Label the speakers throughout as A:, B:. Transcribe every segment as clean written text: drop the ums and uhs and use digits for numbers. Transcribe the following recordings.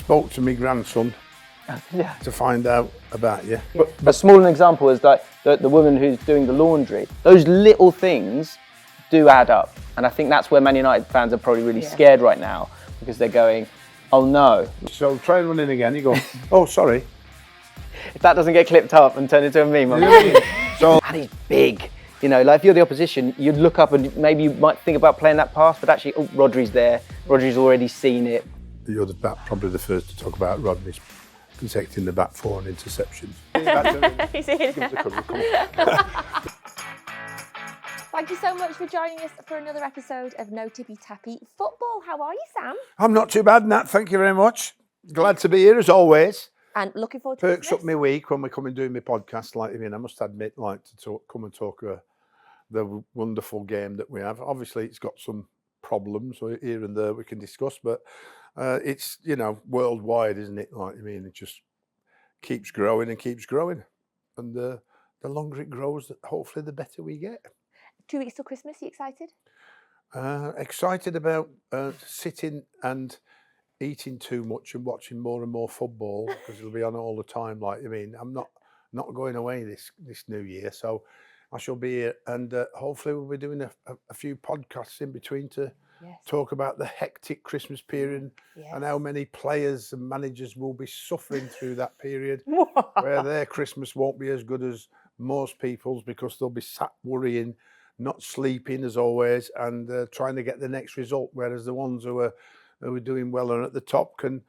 A: spoke to my grandson to find out about you.
B: But a small example is that the woman who's doing the laundry. Those little things do add up, and I think that's where Man United fans are probably really scared right now, because they're going, oh no.
A: So try and run in again. You go, oh sorry.
B: If that doesn't get clipped up and turned into a meme,
A: So
B: and he's big. You know, like if you're the opposition, you'd look up and maybe you might think about playing that pass, but actually, oh, Rodri's there. Rodri's already seen it.
A: you're probably the first to talk about Rodney's protecting the back four and interceptions.
C: Thank you so much for joining us for another episode of No Tippy Tappy Football. How are you, Sam?
A: I'm not too bad, Nat. Thank you very much. Glad to be here as always.
C: And looking forward to
A: Perks
C: Christmas.
A: up my week when we come and do my podcast. Like, I mean, I must admit, like to come and talk the wonderful game that we have. Obviously, it's got some problems here and there we can discuss, but it's, you know, worldwide, isn't it? Like, I mean, it just keeps growing and keeps growing, and the longer it grows, hopefully, the better we get.
C: 2 weeks till Christmas. You excited?
A: Excited about sitting and eating too much and watching more and more football, because it'll be on all the time. Like, I mean, I'm not going away this new year, so I shall be here, and hopefully we'll be doing a few podcasts in between to talk about the hectic Christmas period and how many players and managers will be suffering through that period, where their Christmas won't be as good as most people's, because they'll be sat worrying, not sleeping as always, and trying to get the next result. Whereas the ones who are doing well and at the top can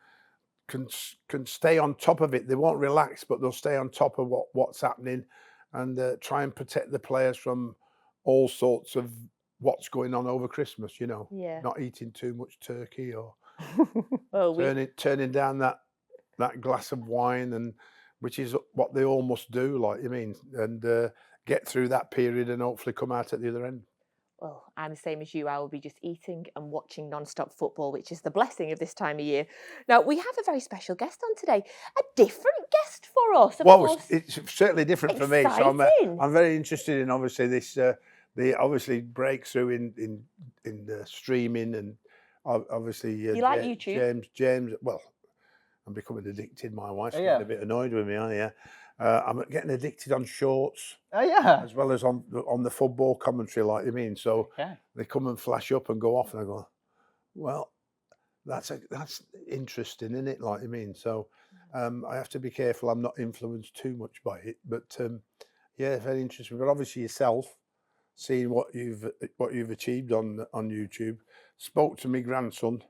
A: stay on top of it. They won't relax, but they'll stay on top of what's happening, and try and protect the players from all sorts of what's going on over Christmas. You know, not eating too much turkey or turning down that glass of wine, and which is what they all must do. Like, I mean, and get through that period and hopefully come out at the other end.
C: Well, I'm the same as you. I will be just eating and watching non-stop football, which is the blessing of this time of year. Now, we have a very special guest on today, a different guest for us. Of course.
A: It's certainly different for me. So I'm very interested in, obviously, this the obviously breakthrough in the streaming, and obviously
C: you like YouTube?
A: James. Well, I'm becoming addicted. My wife's getting a bit annoyed with me, aren't you? I'm getting addicted on shorts.
B: Oh yeah.
A: As well as on the football commentary, like, I mean. So they come and flash up and go off, and I go, well, that's interesting, isn't it? Like, I mean, so I have to be careful I'm not influenced too much by it. But very interesting. But obviously yourself, seeing what you've achieved on YouTube, spoke to my grandson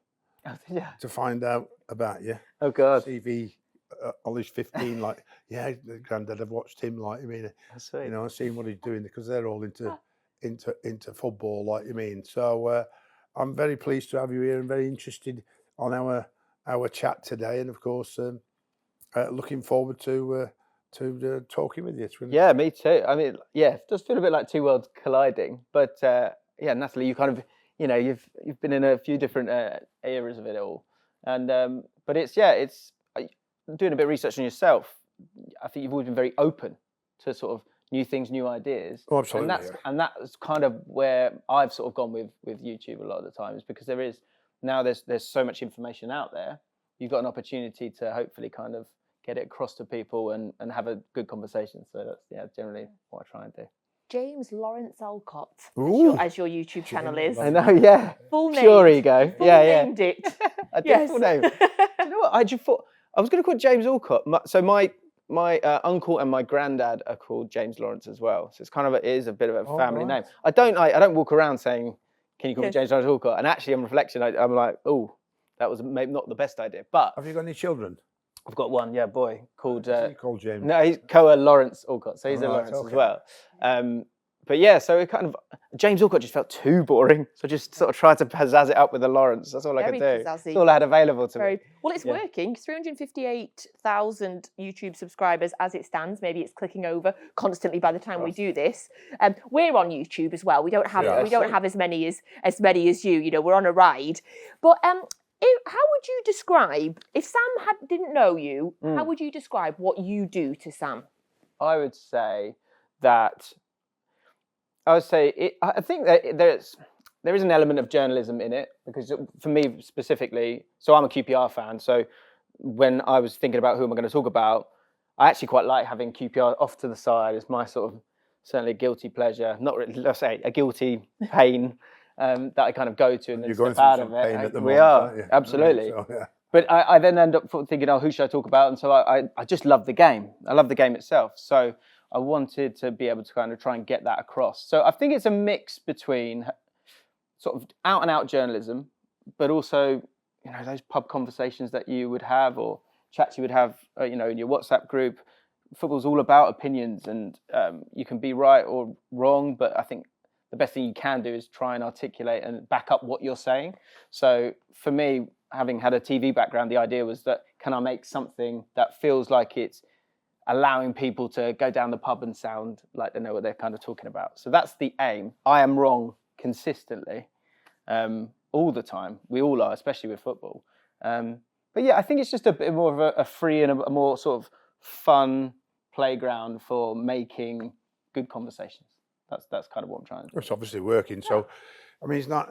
A: to find out about you.
B: Oh God.
A: TV. Ollie's 15, like, Granddad, I've watched him, like, I mean, you know, I've seen what he's doing, because they're all into football, like, I mean. So I'm very pleased to have you here and very interested on our chat today, and of course looking forward to talking with you.
B: Yeah, me too. I mean, it does feel a bit like two worlds colliding, but Natalie, you kind of, you know, you've been in a few different eras of it all, and but it's doing a bit of research on yourself. I think you've always been very open to sort of new things, new ideas.
A: Oh, absolutely.
B: And that's kind of where I've sort of gone with YouTube a lot of the times, because there's so much information out there. You've got an opportunity to hopefully kind of get it across to people and have a good conversation. So that's generally what I try and do.
C: James Lawrence Allcott, as your YouTube channel is.
B: I know, yeah.
C: Full name.
B: Pure ego.
C: Named it.
B: I did full name. Do you know what? I just thought I was going to call it James Allcott. So my uncle and my granddad are called James Lawrence as well. So it's kind of it is a bit of a family name. I don't walk around saying, "Can you call me James Lawrence Allcott?" And actually, on reflection, I'm like, "Oh, that was maybe not the best idea." But
A: have you got any children?
B: I've got one, boy called.
A: Is he called James?
B: No, he's Koa Lawrence Allcott, so he's a Lawrence as well. But so it kind of James Allcott just felt too boring, so I just sort of tried to pizzazz it up with a Lawrence. That's all I could do. That's all I had available to me.
C: Well, it's working. 358,000 YouTube subscribers as it stands. Maybe it's clicking over constantly by the time we do this. We're on YouTube as well. We don't have as many as you. You know, we're on a ride. But how would you describe, if Sam didn't know you, how would you describe what you do to Sam?
B: I would say that. I think that there is an element of journalism in it, because for me specifically, so I'm a QPR fan, so when I was thinking about who am I going to talk about, I actually quite like having QPR off to the side as my sort of certainly a guilty pleasure, not really, let's say a guilty pain that I kind of go to and then step out of it.
A: At the
B: We
A: moment,
B: are,
A: aren't you?
B: absolutely.
A: So, yeah.
B: But I then end up thinking, oh, who should I talk about? And so I just love the game. I love the game itself. So I wanted to be able to kind of try and get that across. So I think it's a mix between sort of out and out journalism, but also, you know, those pub conversations that you would have or chats you would have, you know, in your WhatsApp group. Football's all about opinions, and you can be right or wrong, but I think the best thing you can do is try and articulate and back up what you're saying. So for me, having had a TV background, the idea was that can I make something that feels like it's allowing people to go down the pub and sound like they know what they're kind of talking about. So that's the aim. I am wrong consistently, all the time. We all are, especially with football. But yeah, I think it's just a bit more of a free and a more sort of fun playground for making good conversations. That's kind of what I'm trying to do.
A: It's obviously working. So, I mean, it's not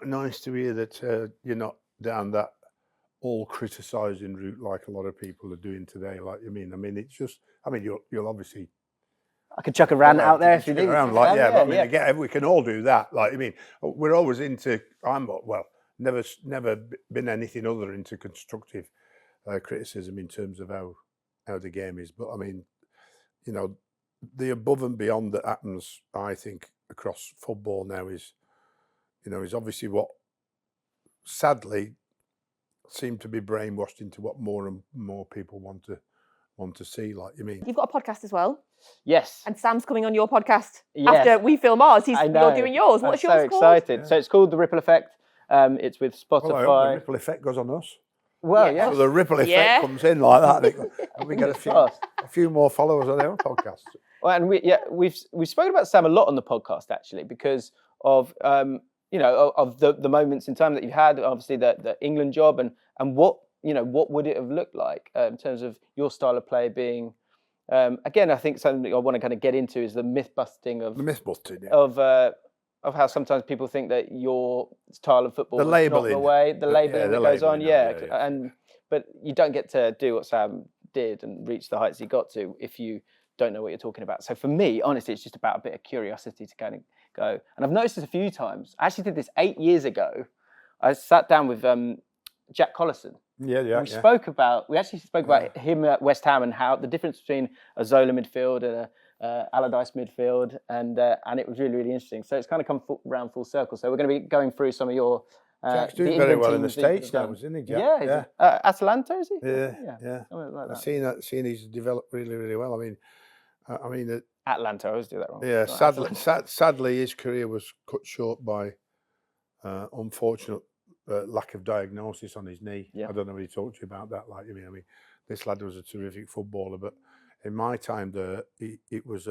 A: nice to hear that you're not down that all criticising route like a lot of people are doing today. Like, I mean, it's just, I mean, you'll obviously.
B: I could chuck a rant out there if you need.
A: Around, like, yeah, but I mean, again, we can all do that. Like, I mean, we're always into. Never been anything other into constructive criticism in terms of how the game is. But I mean, you know, the above and beyond that happens, I think, across football now is obviously what sadly seem to be brainwashed into what more and more people want to see. Like, you mean,
C: you've got a podcast as well.
B: Yes.
C: And Sam's coming on your podcast after we film ours. You're doing yours. What's yours called?
B: I'm so excited. Yeah. So it's called The Ripple Effect. It's with Spotify.
A: Well, I hope the ripple effect goes on us.
B: Well, yeah.
A: So the ripple effect comes in like that, and we get a few more followers on our podcast.
B: Well, and we've spoken about Sam a lot on the podcast actually because of you know, of the moments in time that you've had. Obviously, the England job and what would it have looked like in terms of your style of play being. Again, I think something I want to kind of get into is the myth busting of how sometimes people think that your style of football is not the way, the labeling that goes on. But you don't get to do what Sam did and reach the heights he got to if you don't know what you're talking about. So for me, honestly, it's just about a bit of curiosity to kind of go. And I've noticed this a few times. I actually did this 8 years ago. I sat down with Jack Collison. We actually spoke about him at West Ham and how the difference between a Zola midfield and a Allardyce midfield, and it was really, really interesting. So it's kind of come round full circle. So we're going to be going through some of your.
A: Jack's doing very well in the States now, isn't he, Jack?
B: Yeah. Atalanta, is he?
A: Yeah. Like I've seen he's developed really, really well. I mean,
B: Atlanta. I always do that wrong.
A: Yeah, sadly, his career was cut short by unfortunate lack of diagnosis on his knee. Yeah. I don't know if he talked to you about that. Like, I mean, this lad was a terrific footballer, but in my time there, he was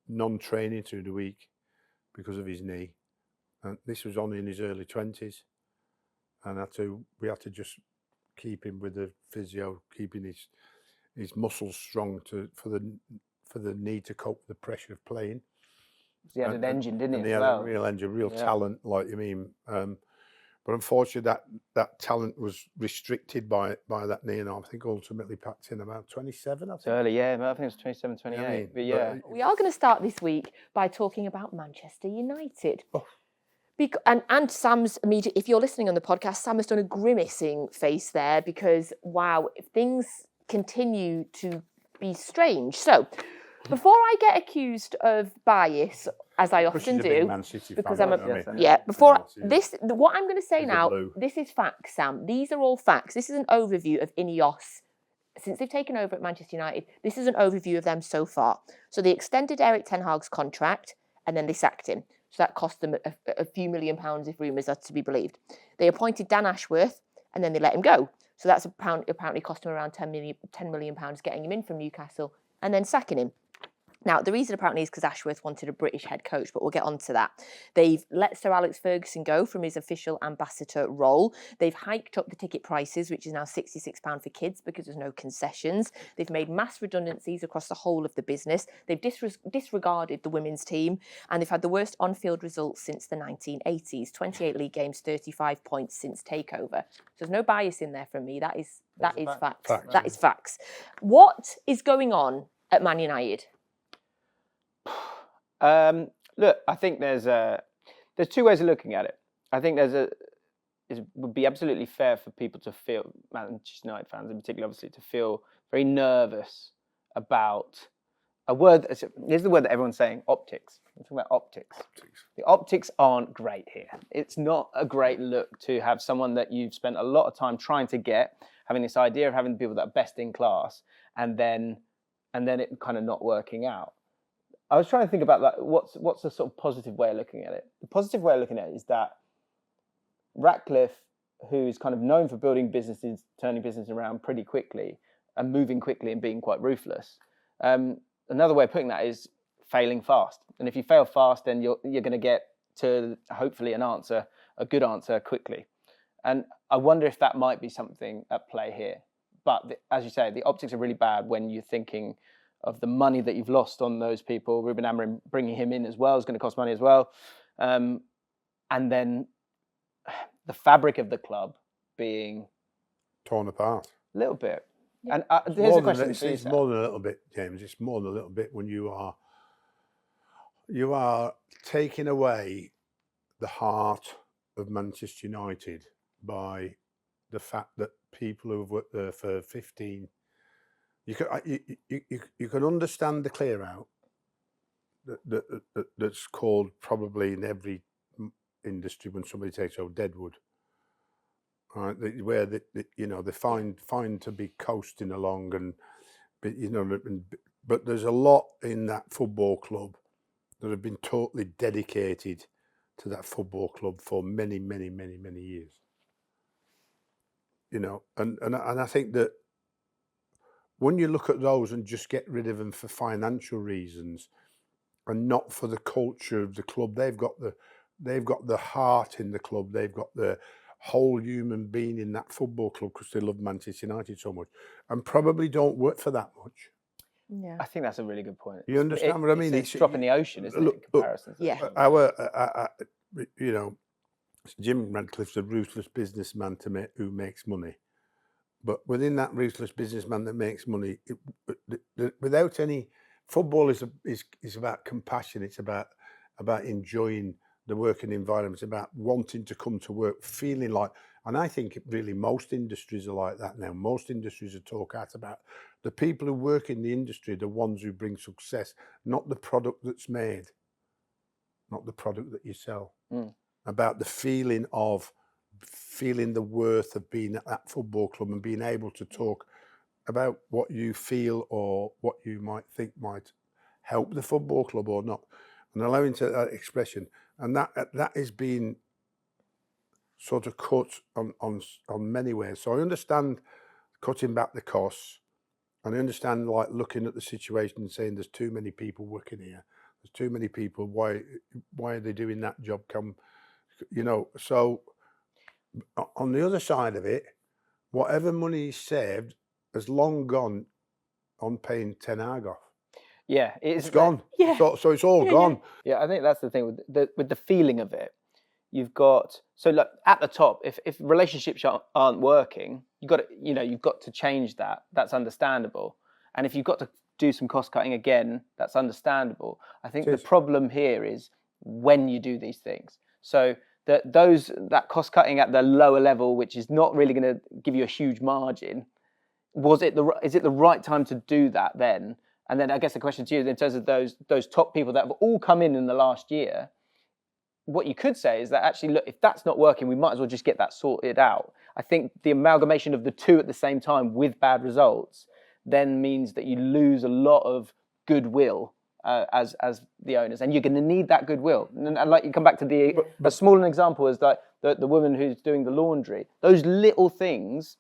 A: non-training through the week because of his knee, and this was only in his early 20s, and we had to just keep him with the physio, keeping his muscles strong for the need to cope with the pressure of playing.
B: He had an engine, didn't he?
A: He had a real engine, real talent. Like, I mean. But unfortunately, that talent was restricted by that knee, and I think ultimately packed in about 27. I think.
B: Early, I think it was 27, 28. But
C: we are going to start this week by talking about Manchester United. Oh. And Sam's immediate. If you're listening on the podcast, Sam has done a grimacing face there because wow, things continue to be strange. So, before I get accused of bias, as I often do, because I'm what I'm going to say now, this is facts, Sam. These are all facts. This is an overview of Ineos since they've taken over at Manchester United. This is an overview of them so far. So they extended Eric Ten Hag's contract, and then they sacked him. So that cost them a few £1 million if rumours are to be believed. They appointed Dan Ashworth, and then they let him go. So that's apparently cost him around £10 million getting him in from Newcastle, and then sacking him. Now, the reason apparently is because Ashworth wanted a British head coach, but we'll get on to that. They've let Sir Alex Ferguson go from his official ambassador role. They've hiked up the ticket prices, which is now £66 for kids because there's no concessions. They've made mass redundancies across the whole of the business. They've disregarded the women's team, and they've had the worst on-field results since the 1980s. 28 league games, 35 points since takeover. So there's no bias in there from me. That is facts. That is facts. What is going on at Man United?
B: Look, I think there's two ways of looking at it. I think it would be absolutely fair for people to feel, Manchester United fans in particular, obviously, to feel very nervous about a word. Here's the word that everyone's saying: optics. I'm talking about optics. The optics aren't great here. It's not a great look to have someone that you've spent a lot of time trying to get, having this idea of having people that are best in class, and then it kind of not working out. I was trying to think about that. What's a sort of positive way of looking at it? The positive way of looking at it is that Ratcliffe, who's kind of known for building businesses, turning business around pretty quickly and moving quickly and being quite ruthless. Another way of putting that is failing fast. And if you fail fast, then you're going to get to hopefully a good answer quickly. And I wonder if that might be something at play here. But as you say, the optics are really bad when you're thinking of the money that you've lost on those people. Ruben Amorim bringing him in as well is going to cost money as well. And then the fabric of the club being
A: torn apart
B: a little bit.
C: Yeah.
B: And here's a question.
A: It's more than a little bit, James. It's more than a little bit when you are taking away the heart of Manchester United by the fact that people who have worked there for 15. You can understand the clear out that's called probably in every industry when somebody takes over deadwood, right? Where they find to be coasting along, but there's a lot in that football club that have been totally dedicated to that football club for many, many, many, many years. And I think that when you look at those and just get rid of them for financial reasons and not for the culture of the club, they've got the heart in the club. They've got the whole human being in that football club because they love Manchester United so much and probably don't work for that much.
C: Yeah,
B: I think that's a really good point.
A: You understand what I mean?
B: It's a drop in the ocean, isn't it, in comparison?
C: Yeah.
A: Jim Radcliffe's a ruthless businessman who makes money. But within that ruthless businessman that makes money, without any, football is about compassion. It's about enjoying the working environment. It's about wanting to come to work, feeling like, and I think really most industries are like that now. Most industries are talk out about the people who work in the industry, the ones who bring success, not the product that's made, not the product that you sell. About the feeling the worth of being at that football club and being able to talk about what you feel or what you might think might help the football club or not, and allowing to that expression. And that is being sort of cut on many ways. So I understand cutting back the costs, and I understand like looking at the situation and saying there's too many people working here. There's too many people. Why are they doing that job? So on the other side of it, whatever money is saved has long gone on paying Ten Hag off.
B: Yeah,
A: it's gone.
C: Yeah.
A: So it's all gone.
B: Yeah, I think that's the thing with the feeling of it. You've got look at the top. If relationships aren't working, you've got to change that. That's understandable. And if you've got to do some cost cutting again, that's understandable. I think the problem here is when you do these things. So that cost cutting at the lower level, which is not really going to give you a huge margin, is it the right time to do that then? And then I guess the question to you is in terms of those top people that have all come in the last year, what you could say is that actually, look, if that's not working, we might as well just get that sorted out. I think the amalgamation of the two at the same time with bad results then means that you lose a lot of goodwill as the owners, and you're going to need that goodwill. And like you come back to a small example is like the woman who's doing the laundry. Those little things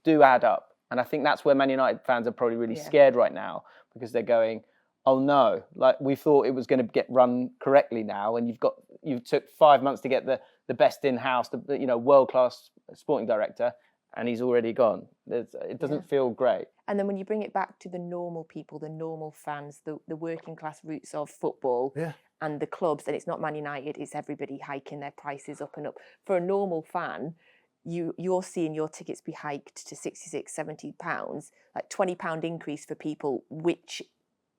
B: do add up, and I think that's where Man United fans are probably really scared right now because they're going, oh no, like we thought it was going to get run correctly now, and you took 5 months to get the best in-house, world-class sporting director, and he's already gone. It doesn't feel great.
C: And then when you bring it back to the normal people, the normal fans, the working class roots of football and the clubs, and it's not Man United, it's everybody hiking their prices up and up. For a normal fan, you're seeing your tickets be hiked to £66, £70, like £20 increase for people, which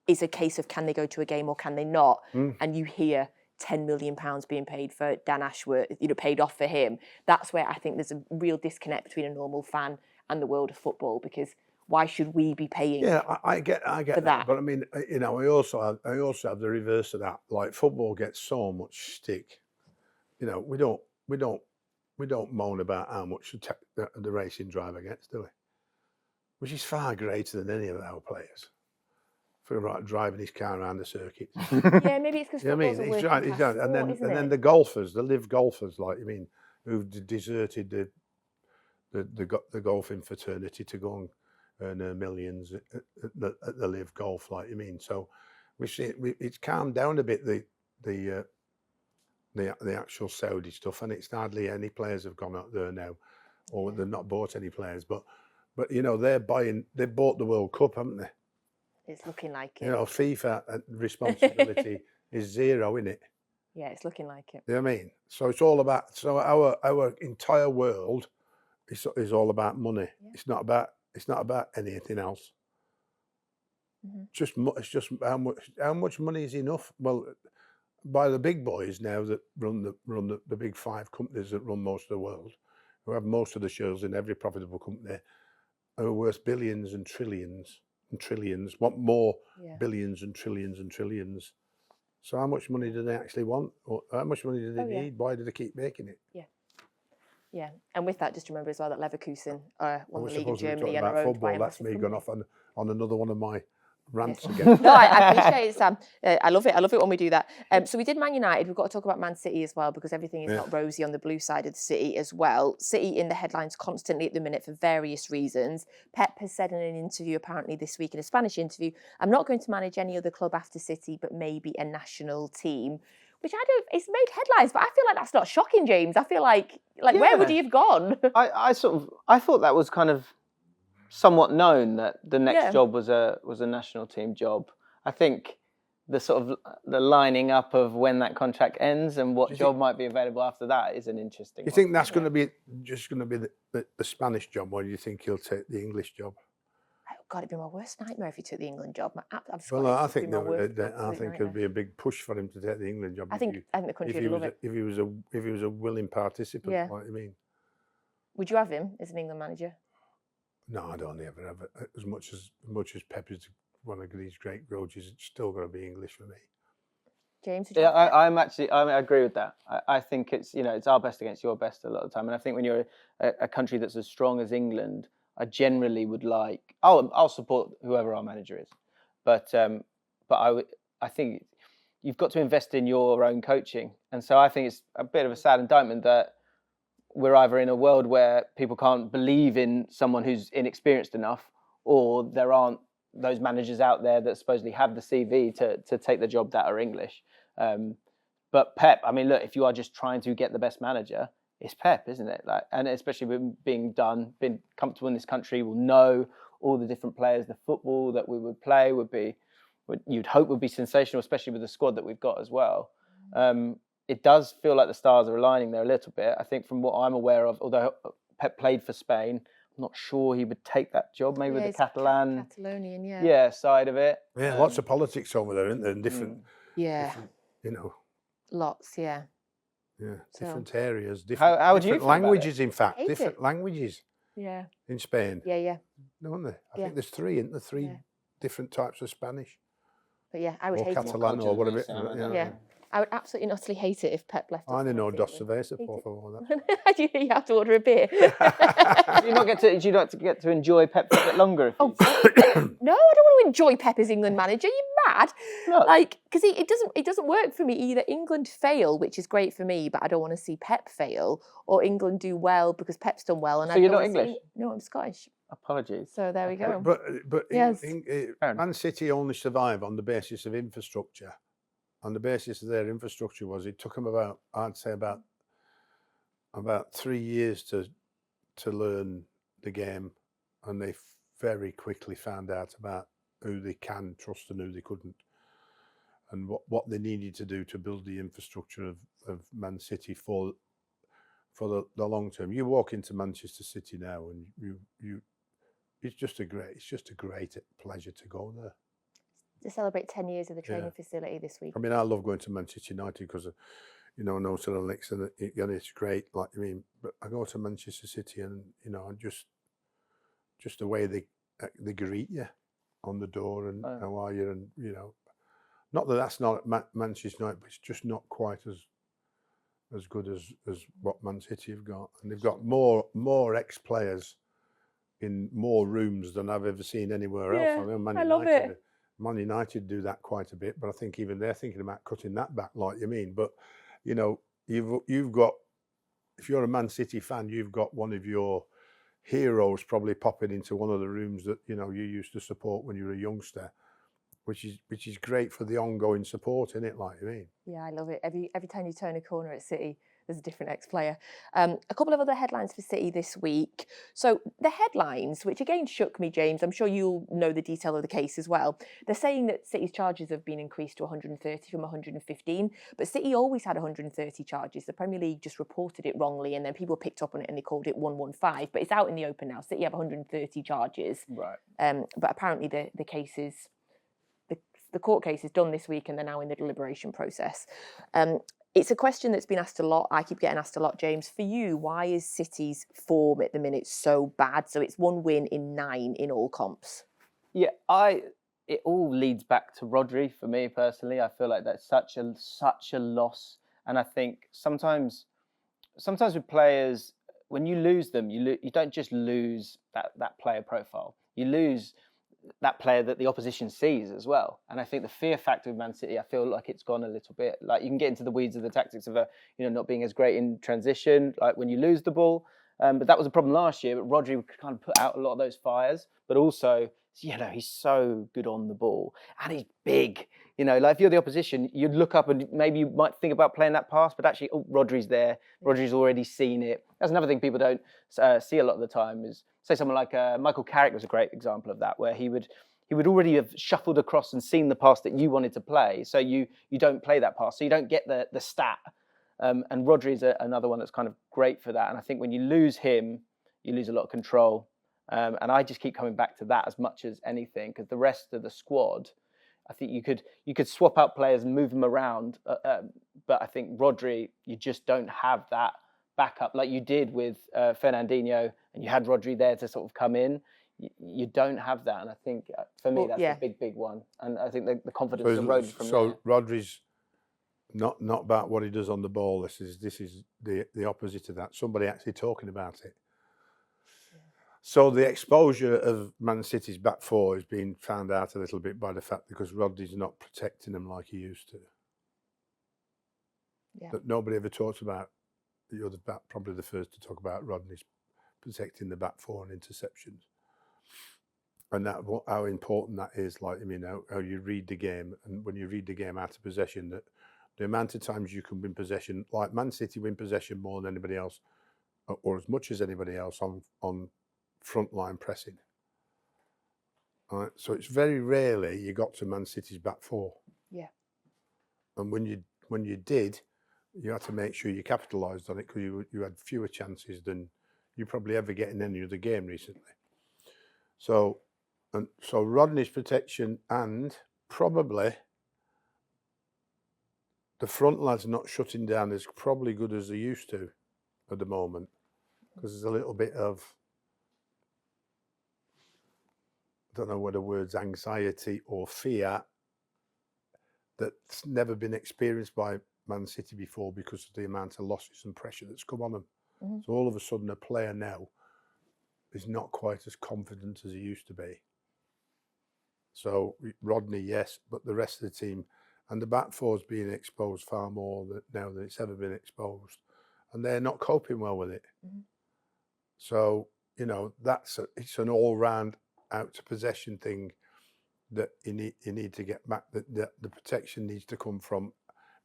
C: is a case of can they go to a game or can they not? And you hear £10 million being paid for Dan Ashworth, paid off for him. That's where I think there's a real disconnect between a normal fan and the world of football, because why should we be paying?
A: Yeah, I get that. But I mean, I also have the reverse of that. Like, football gets so much stick. We don't moan about how much the racing driver gets, do we? Which is far greater than any of our players for driving his car around the circuit.
C: Yeah, maybe it's because football's a working class sport,
A: and then the golfers, the live golfers, who've deserted the golfing fraternity to go and earn millions at the live golf, So we see it's calmed down a bit, the actual Saudi stuff, and it's hardly any players have gone out there now, or they've not bought any players. But they bought the World Cup, haven't they?
C: It's looking like it.
A: FIFA responsibility is zero, isn't it?
C: Yeah, it's looking like it.
A: You know what I mean? So it's all about, our entire world is all about money. Yeah. It's not about anything else. It's just how much money is enough. Well, by the big boys now that run the big 5 companies that run most of the world, who have most of the shares in every profitable company, are worth billions and trillions and trillions. Want more billions and trillions and trillions. So how much money do they actually want? Or how much money do they need? Why do they keep making it?
C: Yeah, and with that, just remember as well that Leverkusen won the league in Germany and are owned by a
A: That's
C: massive
A: me
C: company.
A: gone off on another one of my rants again.
C: No, I appreciate it, Sam. I love it when we do that. So we did Man United. We've got to talk about Man City as well, because everything is not rosy on the blue side of the city as well. City in the headlines constantly at the minute for various reasons. Pep has said in an interview apparently this week, in a Spanish interview, I'm not going to manage any other club after City, but maybe a national team. Which it's made headlines, but I feel like that's not shocking, James. I feel like where would he have gone?
B: I thought that was kind of somewhat known, that the next job was a national team job. I think the lining up of when that contract ends and what job might be available after that is an interesting one.
A: You think that's going to be the Spanish job, or do you think he'll take the English job?
C: Oh God, it'd be my worst nightmare if he took the England job.
A: I think it'd be a big push for him to take the England job.
C: I think the country would love it.
A: If he was a willing participant, what I mean.
C: Would you have him as an England manager?
A: No, I don't ever have it. As much as Pep is one of these great coaches, it's still going to be English for me.
C: James?
B: I agree with that. I think it's our best against your best a lot of the time, and I think when you're a country that's as strong as England, I generally would I'll support whoever our manager is, but I think you've got to invest in your own coaching, and so I think it's a bit of a sad indictment that we're either in a world where people can't believe in someone who's inexperienced enough, or there aren't those managers out there that supposedly have the CV to take the job that are English. But Pep, I mean, look, if you are just trying to get the best manager, it's Pep, isn't it? And especially with being comfortable in this country, will know all the different players. The football that we would play you'd hope would be sensational, especially with the squad that we've got as well. It does feel like the stars are aligning there a little bit. I think from what I'm aware of, although Pep played for Spain, I'm not sure he would take that job, maybe with the Catalonian side of it.
A: Yeah, lots of politics over there, isn't there? And different,
C: lots, yeah.
A: Yeah, different areas,
B: how would you
A: languages, in fact. Different languages.
C: Yeah.
A: In Spain.
C: Yeah.
A: Don't they? I think there's three, isn't there? Three different types of Spanish.
C: But yeah, I would hate
A: Catalan or whatever.
C: Yeah. I would absolutely utterly hate it if Pep left us.
A: I don't know dos cerveza, por favor.
C: You have to order a beer.
B: Do you not get to enjoy Pep for a bit longer?
C: No, I don't want to enjoy Pep as England manager. You're mad.
B: No.
C: Because it doesn't work for me either. England fail, which is great for me, but I don't want to see Pep fail, or England do well because Pep's done well. And
B: so you're not English?
C: No, I'm Scottish.
B: Apologies.
C: So there we go.
A: But
C: Yes.
A: Man City only survive on the basis of infrastructure. On the basis of their infrastructure it took them about, I'd say about 3 years to learn the game, and they very quickly found out about who they can trust and who they couldn't, and what they needed to do to build the infrastructure of Man City for the long term. You walk into Manchester City now, and it's just a great pleasure to go there.
C: To celebrate 10 years of the training facility this week.
A: I mean, I love going to Manchester United because, no sort of links, and it's great. Like, I mean, but I go to Manchester City, and just the way they greet you on the door, and how are you, and not that that's not at Manchester United, but it's just not quite as good as what Man City have got, and they've got more ex-players in more rooms than I've ever seen anywhere else. I mean,
C: I love it.
A: Man United do that quite a bit, but I think even they're thinking about cutting that back, like you mean. But you've got, if you're a Man City fan, you've got one of your heroes probably popping into one of the rooms that you used to support when you were a youngster, which is great for the ongoing support, isn't it? Like you mean.
C: Yeah, I love it. Every time you turn a corner at City, there's a different ex-player. A couple of other headlines for City this week. So the headlines, which again shook me, James, I'm sure you'll know the detail of the case as well. They're saying that City's charges have been increased to 130 from 115, but City always had 130 charges. The Premier League just reported it wrongly, and then people picked up on it and they called it 115. But it's out in the open now. City have 130 charges.
B: Right.
C: But apparently the case is... The court case is done this week, and they're now in the deliberation process. It's a question that's been asked a lot. I keep getting asked a lot, James. For you, why is City's form at the minute so bad? So it's 1 win in 9 in all comps.
B: Yeah, it all leads back to Rodri for me personally. I feel like that's such a loss, and I think sometimes with players, when you lose them, you don't just lose that player profile. You lose that player that the opposition sees as well. And I think the fear factor of Man City, I feel like it's gone a little bit. Like, you can get into the weeds of the tactics of not being as great in transition, like when you lose the ball. But that was a problem last year. But Rodri kind of put out a lot of those fires. But also, he's so good on the ball, and he's big. Like if you're the opposition, you'd look up and maybe you might think about playing that pass, but actually, Rodri's there. Rodri's already seen it. That's another thing people don't see a lot of the time is, say, someone like Michael Carrick was a great example of that, where he would already have shuffled across and seen the pass that you wanted to play. So you don't play that pass, so you don't get the stat. And Rodri's another one that's kind of great for that. And I think when you lose him, you lose a lot of control. And I just keep coming back to that as much as anything, because the rest of the squad, I think you could swap out players and move them around. But I think Rodri, you just don't have that backup like you did with Fernandinho, and you had Rodri there to sort of come in. You don't have that, and I think for me that's a big one. And I think the confidence eroded from there.
A: So Rodri's not about what he does on the ball. This is the opposite of that. Somebody actually talking about it. So the exposure of Man City's back four is being found out a little bit by the fact because Rodri's not protecting them like he used to.
C: Yeah.
A: But nobody ever talks about. You're probably the first to talk about Rodri's protecting the back four and interceptions, and how important that is. Like, I mean, how you read the game, and when you read the game out of possession, that the amount of times you can win possession, like Man City win possession more than anybody else, or as much as anybody else on frontline pressing. All right, so it's very rarely you got to Man City's back four.
C: Yeah.
A: And when you did, you had to make sure you capitalised on it, because you had fewer chances than you probably ever get in any other game recently. So Rodney's protection, and probably the front lads not shutting down as probably good as they used to at the moment, because there's a little bit of, I don't know whether the word's anxiety or fear that's never been experienced by Man City before because of the amount of losses and pressure that's come on them. Mm-hmm. So all of a sudden a player now is not quite as confident as he used to be. So Rodney, yes, but the rest of the team, and the back four's being exposed far more now than it's ever been exposed, and they're not coping well with it. Mm-hmm. So it's an all-round out to possession thing that you need to get back. That the protection needs to come from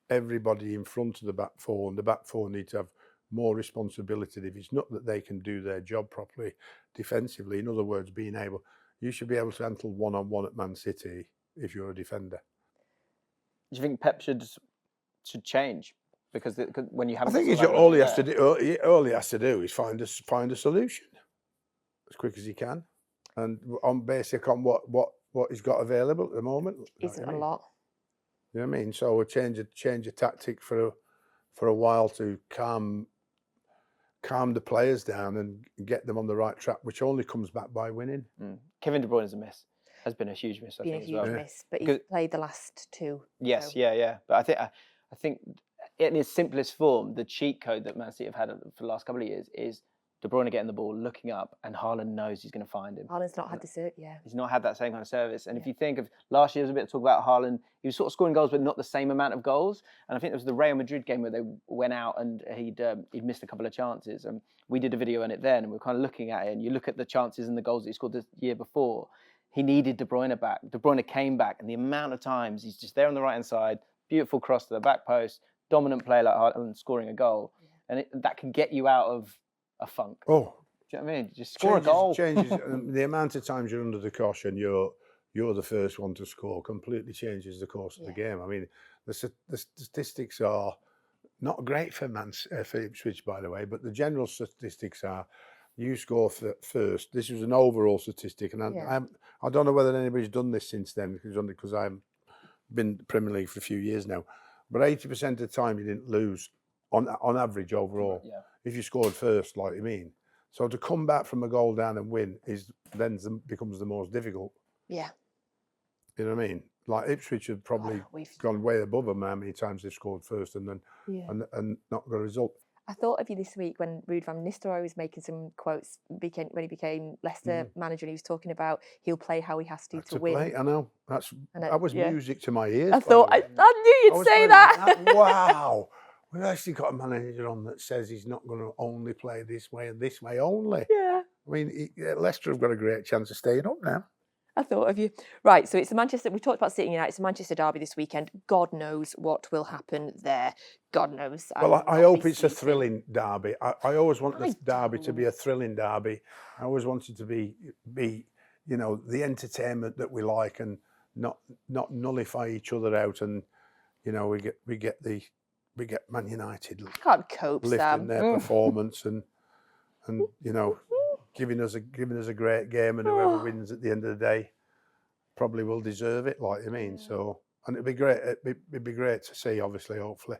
A: everybody in front of the back four, and the back four need to have more responsibility. If it's not that they can do their job properly defensively, in other words, you should be able to handle one-on-one at Man City if you're a defender.
B: Do you think Pep should change? Because when you have,
A: I think all he has to do is find a solution as quick as he can, and on what he's got available at the moment.
C: Isn't a lot.
A: You know what I mean? So a change of tactic for a while to calm the players down and get them on the right track, which only comes back by winning.
B: Kevin De Bruyne is a miss. Has been a huge miss. I think,
C: a huge miss, but he's played the last two.
B: Yes, so. yeah. But I think in its simplest form, the cheat code that Man City have had for the last couple of years is De Bruyne getting the ball, looking up, and Haaland knows he's going to find him.
C: Haaland's not had the service,
B: He's not had that same kind of service. And if you think of last year, there was a bit of talk about Haaland. He was sort of scoring goals, but not the same amount of goals. And I think there was the Real Madrid game where they went out and he'd missed a couple of chances. And we did a video on it then, and we were kind of looking at it. And you look at the chances and the goals that he scored the year before. He needed De Bruyne back. De Bruyne came back, and the amount of times he's just there on the right-hand side, beautiful cross to the back post, dominant player like Haaland scoring a goal. And that can get you out of a funk.
A: Oh.
B: Do you know what I mean? Just score a goal.
A: Changes the amount of times you're under the cosh and you're the first one to score completely changes the course of the game. I mean, the statistics are not great for Ipswich, by the way, but the general statistics are you score first. This was an overall statistic, and I don't know whether anybody's done this since then, because I've been Premier League for a few years now. But 80% of the time you didn't lose on average overall if you scored first, like you mean. So to come back from a goal down and win becomes the most difficult.
C: Yeah.
A: You know what I mean? Like Ipswich have probably gone way above them how many times they've scored first and then and not got a result.
C: I thought of you this week when Ruud van Nistelrooy was making some quotes when he became Leicester manager, and he was talking about he'll play how he has to win.
A: Play, I know. That was music to my ears.
C: I thought I knew you'd say that.
A: Wow. We've actually got a manager on that says he's not going to only play this way and this way only.
C: Yeah.
A: I mean, Leicester have got a great chance of staying up now.
C: I thought of you. Right, so it's the Manchester. We talked about City United. It's the Manchester derby this weekend. God knows what will happen there. God knows.
A: Well, I hope it's a thrilling derby. I always want the derby to be a thrilling derby. I always want it to be the entertainment that we like, and not nullify each other out. And we get Man United
C: can't cope,
A: lifting
C: Sam.
A: their performance and giving us a great game, and whoever wins at the end of the day probably will deserve it, like you mean. So, and it'd be great. It'd be great to see, obviously, hopefully.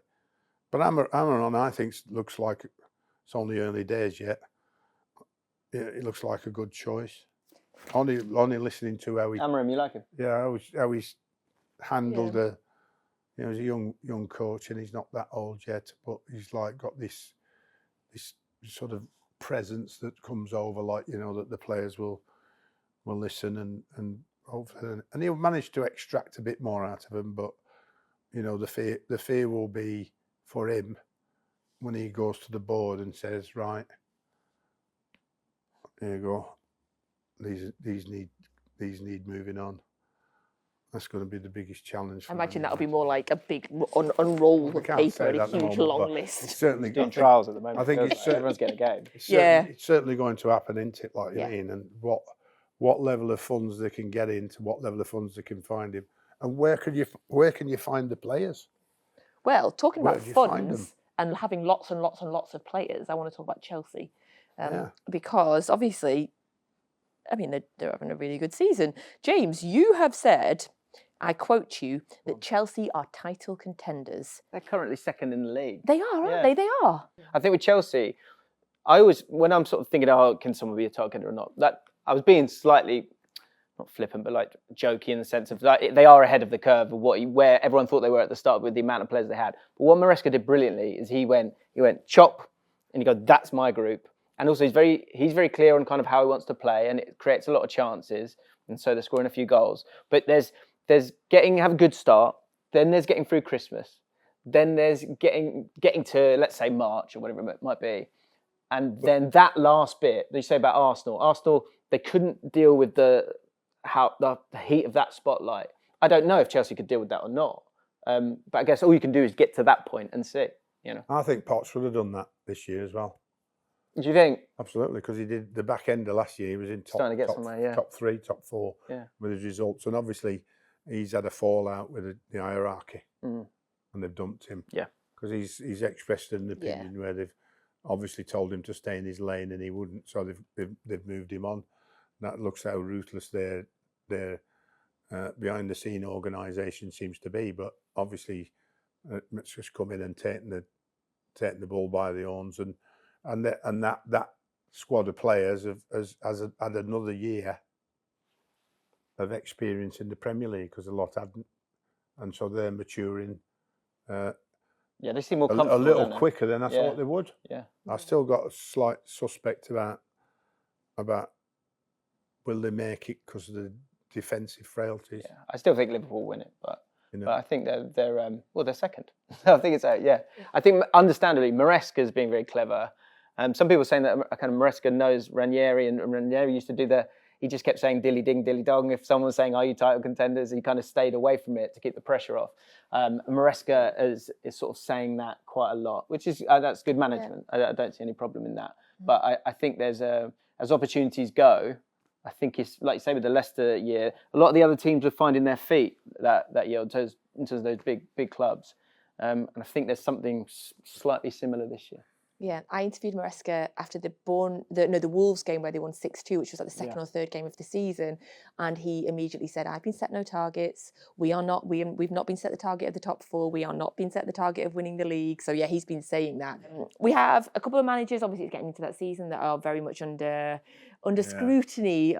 A: But Amaron, I think, looks like it's only early days yet. It looks like a good choice. Only listening to how he
B: Amaron, you like him?
A: Yeah, how he's handled he's a young coach, and he's not that old yet, but he's like got this sort of presence that comes over, like that the players will listen and hopefully, and he'll manage to extract a bit more out of them. But the fear will be for him when he goes to the board and says, right, here you go, these need moving on. That's going to be the biggest challenge.
C: I imagine that'll be more like a big unroll of paper and a huge long list.
A: It's certainly
B: doing trials at the moment.
A: I think
B: everyone's getting a game.
A: It's certainly going to happen, isn't it? Like you mean, and what level of funds they can get into, what level of funds they can find him, and where can you find the players?
C: Well, talking about funds and having lots and lots and lots of players, I want to talk about Chelsea, because obviously, I mean, they're having a really good season. James, you have said, I quote you, that Chelsea are title contenders.
B: They're currently second in the league.
C: They are, aren't they? They are.
B: I think with Chelsea, I always, when I'm sort of thinking, can someone be a title contender or not? That I was being slightly, not flippant, but like jokey in the sense of like they are ahead of the curve of where everyone thought they were at the start with the amount of players they had. But what Maresca did brilliantly is he went chop, and you go, that's my group. And also he's very clear on kind of how he wants to play, and it creates a lot of chances, and so they're scoring a few goals. But there's have a good start, then there's getting through Christmas, then there's getting to, let's say, March or whatever it might be, And then that last bit, you say about Arsenal, they couldn't deal with the heat of that spotlight. I don't know if Chelsea could deal with that or not. But I guess all you can do is get to that point and see.
A: I think Potts would have done that this year as well.
B: Do you think?
A: Absolutely, because he did the back end of last year. He was in
B: Starting to get somewhere, yeah.
A: top 3, top 4 with his results. And obviously, he's had a fallout with the hierarchy. And they've dumped him.
B: Yeah.
A: Because he's expressed an opinion where they've obviously told him to stay in his lane and he wouldn't. So they've moved him on. That looks how ruthless their behind the scene organisation seems to be. But obviously, it's just come in and taken the bull by the horns and that squad of players has had another year of experience in the Premier League because a lot hadn't, and so they're maturing.
B: They seem more comfortable.
A: A little quicker than I thought they would.
B: Yeah,
A: I still got a slight suspect about will they make it because of the defensive frailties.
B: Yeah, I still think Liverpool win it, but I think they're second. I think it's I think understandably Maresca's being very clever. Some people are saying that kind of Maresca knows Ranieri, and Ranieri used to do he just kept saying dilly ding, dilly dong. If someone was saying, "Are you title contenders?" he kind of stayed away from it to keep the pressure off. Maresca is sort of saying that quite a lot, which is that's good management. Yeah. I don't see any problem in that. But I think there's as opportunities go, I think it's like you say with the Leicester year, a lot of the other teams were finding their feet that year in terms of those big clubs, and I think there's something slightly similar this year.
C: Yeah, I interviewed Maresca after the Wolves game where they won 6-2, which was like the second or third game of the season, and he immediately said, "I've been set no targets. We've not been set the target of the top 4. We are not being set the target of winning the league." So yeah, he's been saying that. We have a couple of managers, obviously, it's getting into that season that are very much under scrutiny,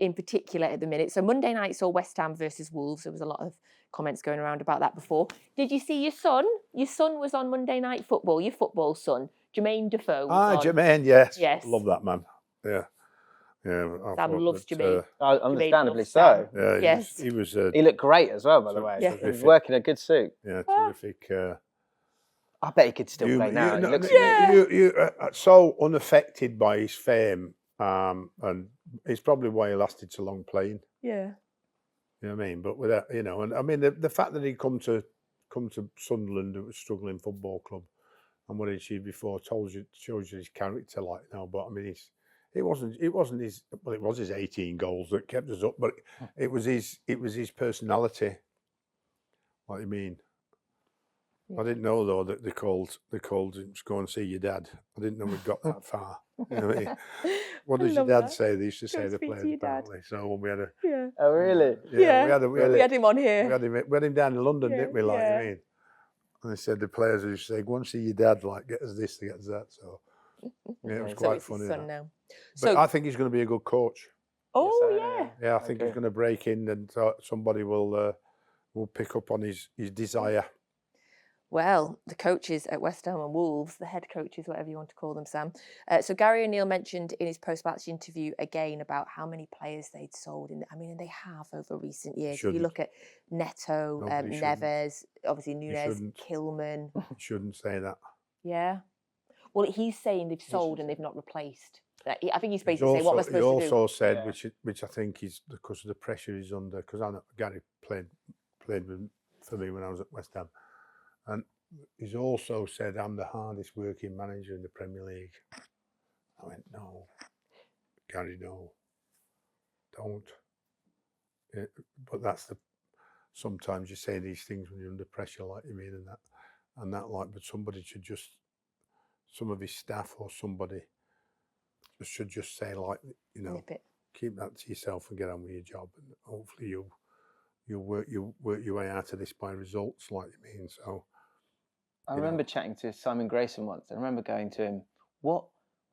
C: in particular at the minute. So Monday night saw West Ham versus Wolves. There was a lot of comments going around about that before. Did you see your son? Your son was on Monday Night Football. Your football son. Jermaine Defoe was on.
A: Jermaine, yes. Love that man. Yeah.
C: Sam loves Jermaine.
B: Understandably so.
A: Yeah,
C: yes.
A: He was.
B: He looked great as well, by the way.
C: Yes.
B: He was working a good suit.
A: Yeah, terrific.
B: I bet he could still play now.
A: You're so unaffected by his fame, and it's probably why he lasted so long playing.
C: Yeah.
A: You know what I mean? But without, and I mean the fact that he come to Sunderland, it was a struggling football club, and what he achieved before shows you his character, like now. But I mean, it wasn't his. Well, it was his 18 goals that kept us up, but it was his personality. What do you mean? I didn't know though that they called him to go and see your dad. I didn't know we'd got that far. You know what I mean? What does your dad say? They used to say the players apparently. So when we had a
B: Oh really?
C: Yeah. We had him on here.
A: We had him down in London, didn't we? Like
C: yeah.
A: I mean. And they said the players used to say, "Go and see your dad. Like get us this, get us that." So yeah, it was quite funny.
C: His son now.
A: But I think he's going to be a good coach.
C: Oh yeah.
A: Yeah, I think he's going to break in, and somebody will pick up on his desire.
C: Well, the coaches at West Ham and Wolves, the head coaches, whatever you want to call them, Sam. So Gary O'Neill mentioned in his post-match interview again about how many players they'd sold. And they have over recent years. If you look at Neto, Neves, obviously Nunes, Kilman.
A: Shouldn't say that.
C: Yeah. Well, he's saying they've sold and they've not replaced. I think he's basically saying, what am I supposed to do?
A: He also said, which I think is because of the pressure he's under, because I know Gary played for me when I was at West Ham. And he's also said, "I'm the hardest working manager in the Premier League." I went, "No, Gary, no, don't." But that's sometimes you say these things when you're under pressure, like you mean, and that like, but somebody should some of his staff or somebody should just say, like, keep that to yourself and get on with your job, and hopefully you'll work your way out of this by results, like you mean. So.
B: I remember chatting to Simon Grayson once. I remember going to him, what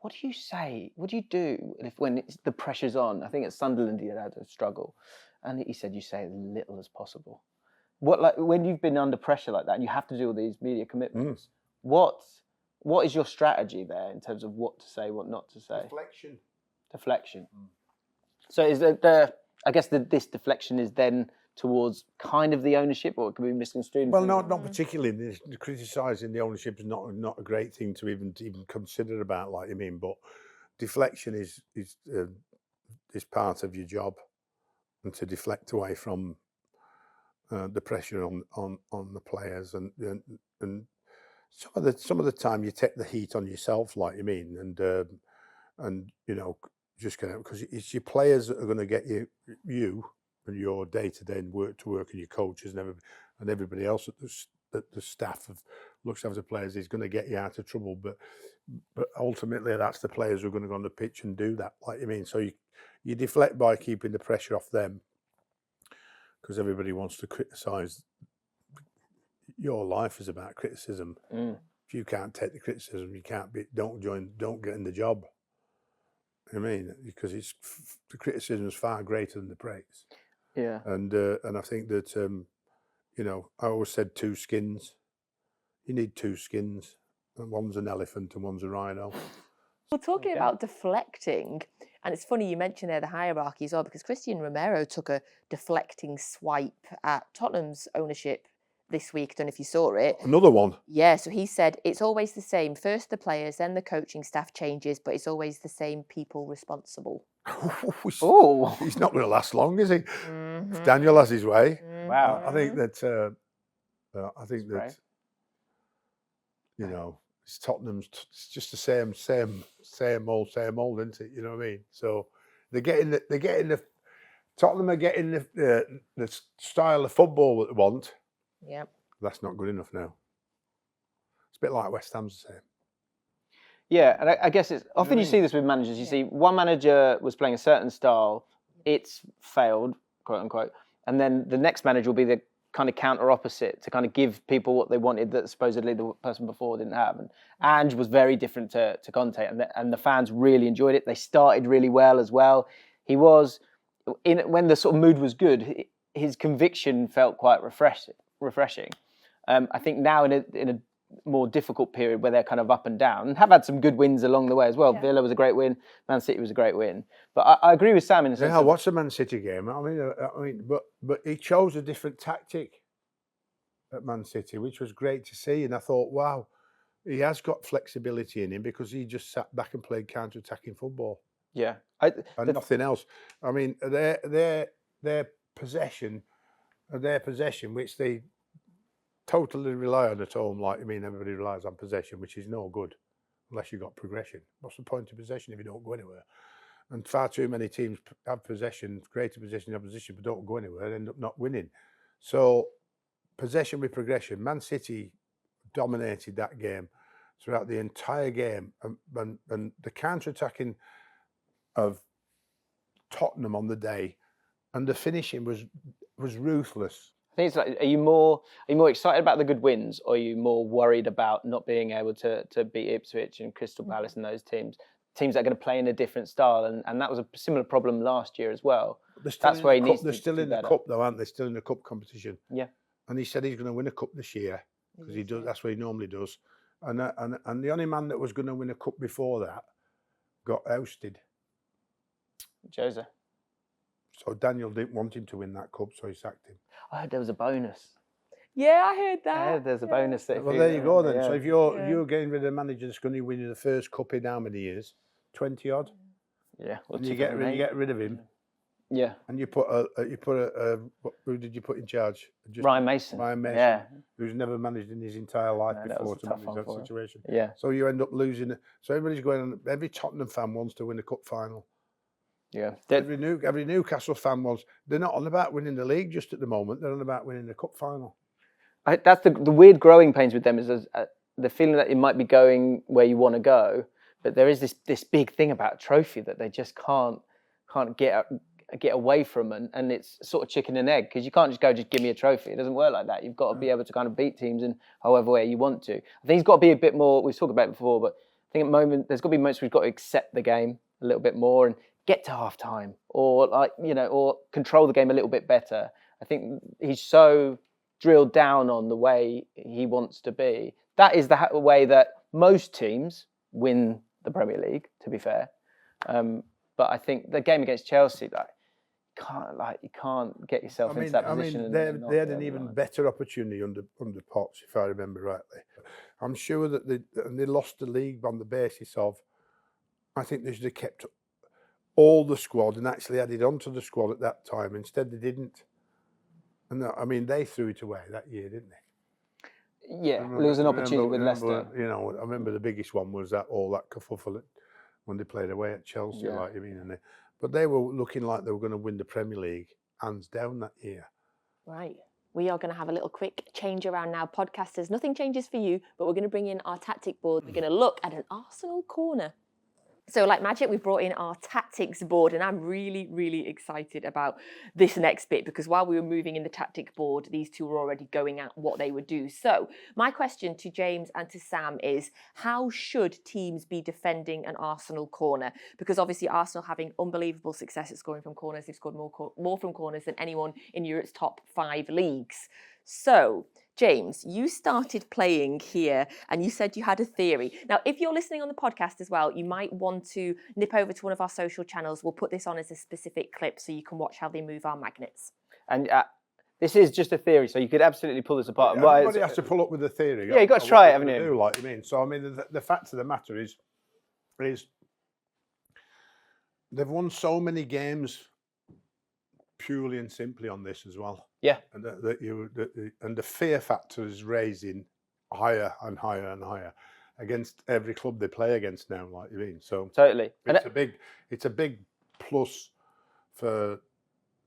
B: do you say? What do you do when the pressure's on? I think at Sunderland he had a struggle. And he said, you say as little as possible. When you've been under pressure like that and you have to do all these media commitments, what is your strategy there in terms of what to say, what not to say?
A: Deflection.
B: So is I guess this deflection is then towards kind of the ownership, or it could be misconstrued?
A: Well, not particularly. Criticising the ownership is not a great thing to even consider about, like you mean. But deflection is part of your job, and to deflect away from the pressure on the players, and some of the time you take the heat on yourself, like you mean, and you know, just because it's your players that are going to get you and your day-to-day work and your coaches and everybody else that the staff looks after the players is going to get you out of trouble. But ultimately, that's the players who are going to go on the pitch and do that, like you mean. So you deflect by keeping the pressure off them, because everybody wants to criticise. Your life is about criticism. If you can't take the criticism, you can't don't get in the job. I mean, because the criticism is far greater than the praise.
B: Yeah.
A: And I think that you know, I always said 2 skins. You need 2 skins, and one's an elephant and one's a rhino.
C: Well, talking about deflecting, and it's funny you mentioned there the hierarchy as well, because Christian Romero took a deflecting swipe at Tottenham's ownership this week. I don't know if you saw it.
A: Another one.
C: Yeah, so he said it's always the same. First the players, then the coaching staff changes, but it's always the same people responsible.
B: Oh,
A: He's not going to last long, is he? If Daniel has his way.
B: wow.
A: I think that.
B: Great.
A: You know, it's Tottenham's. It's just the same old, isn't it? You know what I mean? So they're getting the Tottenham are getting the style of football that they want.
C: Yeah.
A: That's not good enough now. It's a bit like West Ham's the same.
B: Yeah, and I guess it's often you see this with managers. You see one manager was playing a certain style, it's failed, quote unquote, and then the next manager will be the kind of counter opposite to kind of give people what they wanted that supposedly the person before didn't have. And Ange was very different to Conte, and the fans really enjoyed it. They started really well as well. He was when the sort of mood was good, his conviction felt quite refreshing. I think now in a more difficult period where they're kind of up and down, and have had some good wins along the way as well. Yeah. Villa was a great win. Man City was a great win. But I agree with Sam in a sense.
A: Yeah, I watched the Man City game. I mean, but he chose a different tactic at Man City, which was great to see. And I thought, wow, he has got flexibility in him, because he just sat back and played counter-attacking football.
B: Yeah,
A: and nothing else. I mean, their possession, which they totally rely on at home. Like, I mean, everybody relies on possession, which is no good unless you've got progression. What's the point of possession if you don't go anywhere? And far too many teams have possession, greater possession in opposition, but don't go anywhere and end up not winning. So, possession with progression. Man City dominated that game throughout the entire game, and the counter-attacking of Tottenham on the day, and the finishing was ruthless.
B: I think it's like, are you more excited about the good wins, or are you more worried about not being able to beat Ipswich and Crystal Palace and those teams that are going to play in a different style? And that was a similar problem last year as well.
A: That's where he needs to. They're still in the cup, though, aren't they? Still in the cup competition.
B: Yeah.
A: And he said he's going to win a cup this year, because he does. That's what he normally does. And the only man that was going to win a cup before that got ousted.
B: Jose.
A: So Daniel didn't want him to win that cup, so he sacked him.
B: I heard there was a bonus.
C: Yeah, I heard that.
B: I heard there's a bonus.
A: Well, there you go then. Yeah. So if you're getting rid of a manager that's going to win you the first cup in how many years? 20 odd.
B: Yeah. Well,
A: and you get rid of him.
B: Yeah.
A: And you put who did you put in charge?
B: Ryan Mason.
A: Ryan Mason.
B: Yeah.
A: Who's never managed in his entire life before to manage that situation.
B: Yeah.
A: So you end up losing. So everybody's going on. Every Tottenham fan wants to win a cup final.
B: Yeah.
A: Every Newcastle fan wants. They're not on about winning the league just at the moment. They're on about winning the cup final.
B: That's the weird growing pains with them, is the feeling that it might be going where you want to go, but there is this big thing about a trophy that they just can't get away from, and it's sort of chicken and egg, because you can't just give me a trophy. It doesn't work like that. You've got to be able to kind of beat teams in however way you want to. I think it's got to be a bit more. We've talked about it before, but I think at the moment there's got to be moments where we've got to accept the game a little bit more and get to half time, or or control the game a little bit better. I think he's so drilled down on the way he wants to be. That is the way that most teams win the Premier League, to be fair. But I think the game against Chelsea, you can't get yourself into that position.
A: They had an even better opportunity under Potts, if I remember rightly. I'm sure that they lost the league on the basis of, I think they should have kept all the squad and actually added onto the squad at that time. Instead, they didn't. And I mean, they threw it away that year, didn't they?
B: Yeah, well, it was an opportunity with Leicester.
A: You know, I remember the biggest one was that kerfuffle when they played away at Chelsea, like you mean, but they were looking like they were going to win the Premier League hands down that year.
C: Right. We are going to have a little quick change around now. Podcasters, nothing changes for you, but we're going to bring in our tactic board. We're going to look at an Arsenal corner. So like magic, we've brought in our tactics board, and I'm really, really excited about this next bit, because while we were moving in the tactic board, these two were already going at what they would do. So my question to James and to Sam is, how should teams be defending an Arsenal corner? Because obviously Arsenal having unbelievable success at scoring from corners. They've scored more from corners than anyone in Europe's top 5 leagues. So James, you started playing here and you said you had a theory. Now, if you're listening on the podcast as well, you might want to nip over to one of our social channels. We'll put this on as a specific clip so you can watch how they move our magnets.
B: And this is just a theory, so you could absolutely pull this apart.
A: Everybody has to pull up with a theory.
B: Yeah, you've got to try it, haven't you?
A: Do, like you mean. So, I mean, the fact of the matter is they've won so many games purely and simply on this as well.
B: Yeah,
A: and the fear factor is raising higher and higher and higher against every club they play against now. Like you mean, so
B: totally,
A: it's a big plus for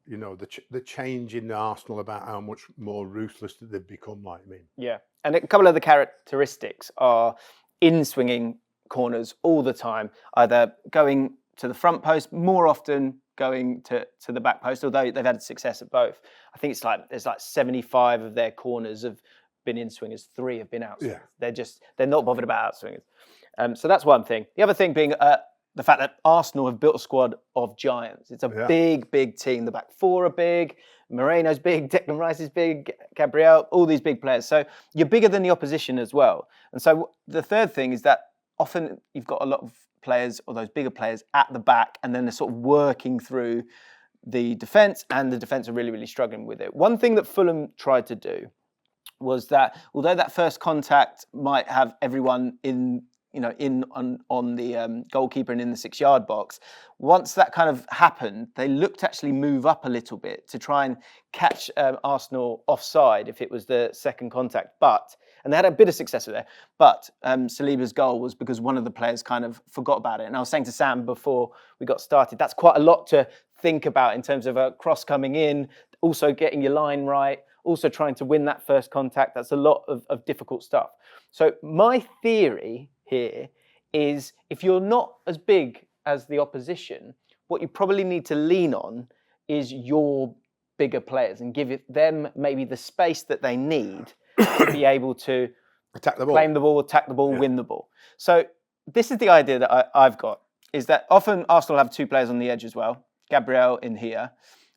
A: the change in Arsenal about how much more ruthless that they've become. Like you mean,
B: yeah, and a couple of the characteristics are in swinging corners all the time, either going to the front post, more often going to the back post, although they've had success at both. I think there's 75 of their corners have been in swingers, 3 have been out swingers. Yeah. They're not bothered about out swingers. So that's one thing. The other thing being the fact that Arsenal have built a squad of giants. It's a big team. The back 4 are big. Moreno's big. Declan Rice is big. Gabriel, all these big players. So you're bigger than the opposition as well. And so the third thing is that often you've got a lot of players, or those bigger players, at the back, and then they're sort of working through the defence, and the defence are really, really struggling with it. One thing that Fulham tried to do was that, although that first contact might have everyone on the goalkeeper and in the 6-yard box, once that kind of happened, they looked to actually move up a little bit to try and catch Arsenal offside if it was the second contact. And they had a bit of success with it. But Saliba's goal was because one of the players kind of forgot about it. And I was saying to Sam before we got started, that's quite a lot to think about in terms of a cross coming in, also getting your line right, also trying to win that first contact. That's a lot of difficult stuff. So my theory here is, if you're not as big as the opposition, what you probably need to lean on is your bigger players and give them maybe the space that they need to be able to claim the ball, attack the ball, win the ball. So this is the idea that I've got, is that often Arsenal have 2 players on the edge as well, Gabriel in here.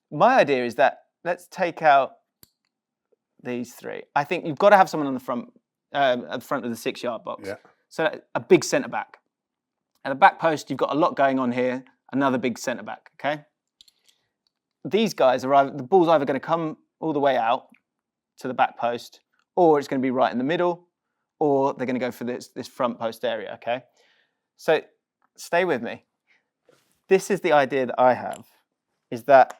B: My idea is that let's take out these 3. I think you've got to have someone on the front, at the front of the 6-yard box. Yeah. So a big centre-back. At the back post, you've got a lot going on here, another big centre-back, okay? These guys the ball's either going to come all the way out to the back post, or it's going to be right in the middle, or they're going to go for this front post area, okay? So stay with me. This is the idea that I have, is that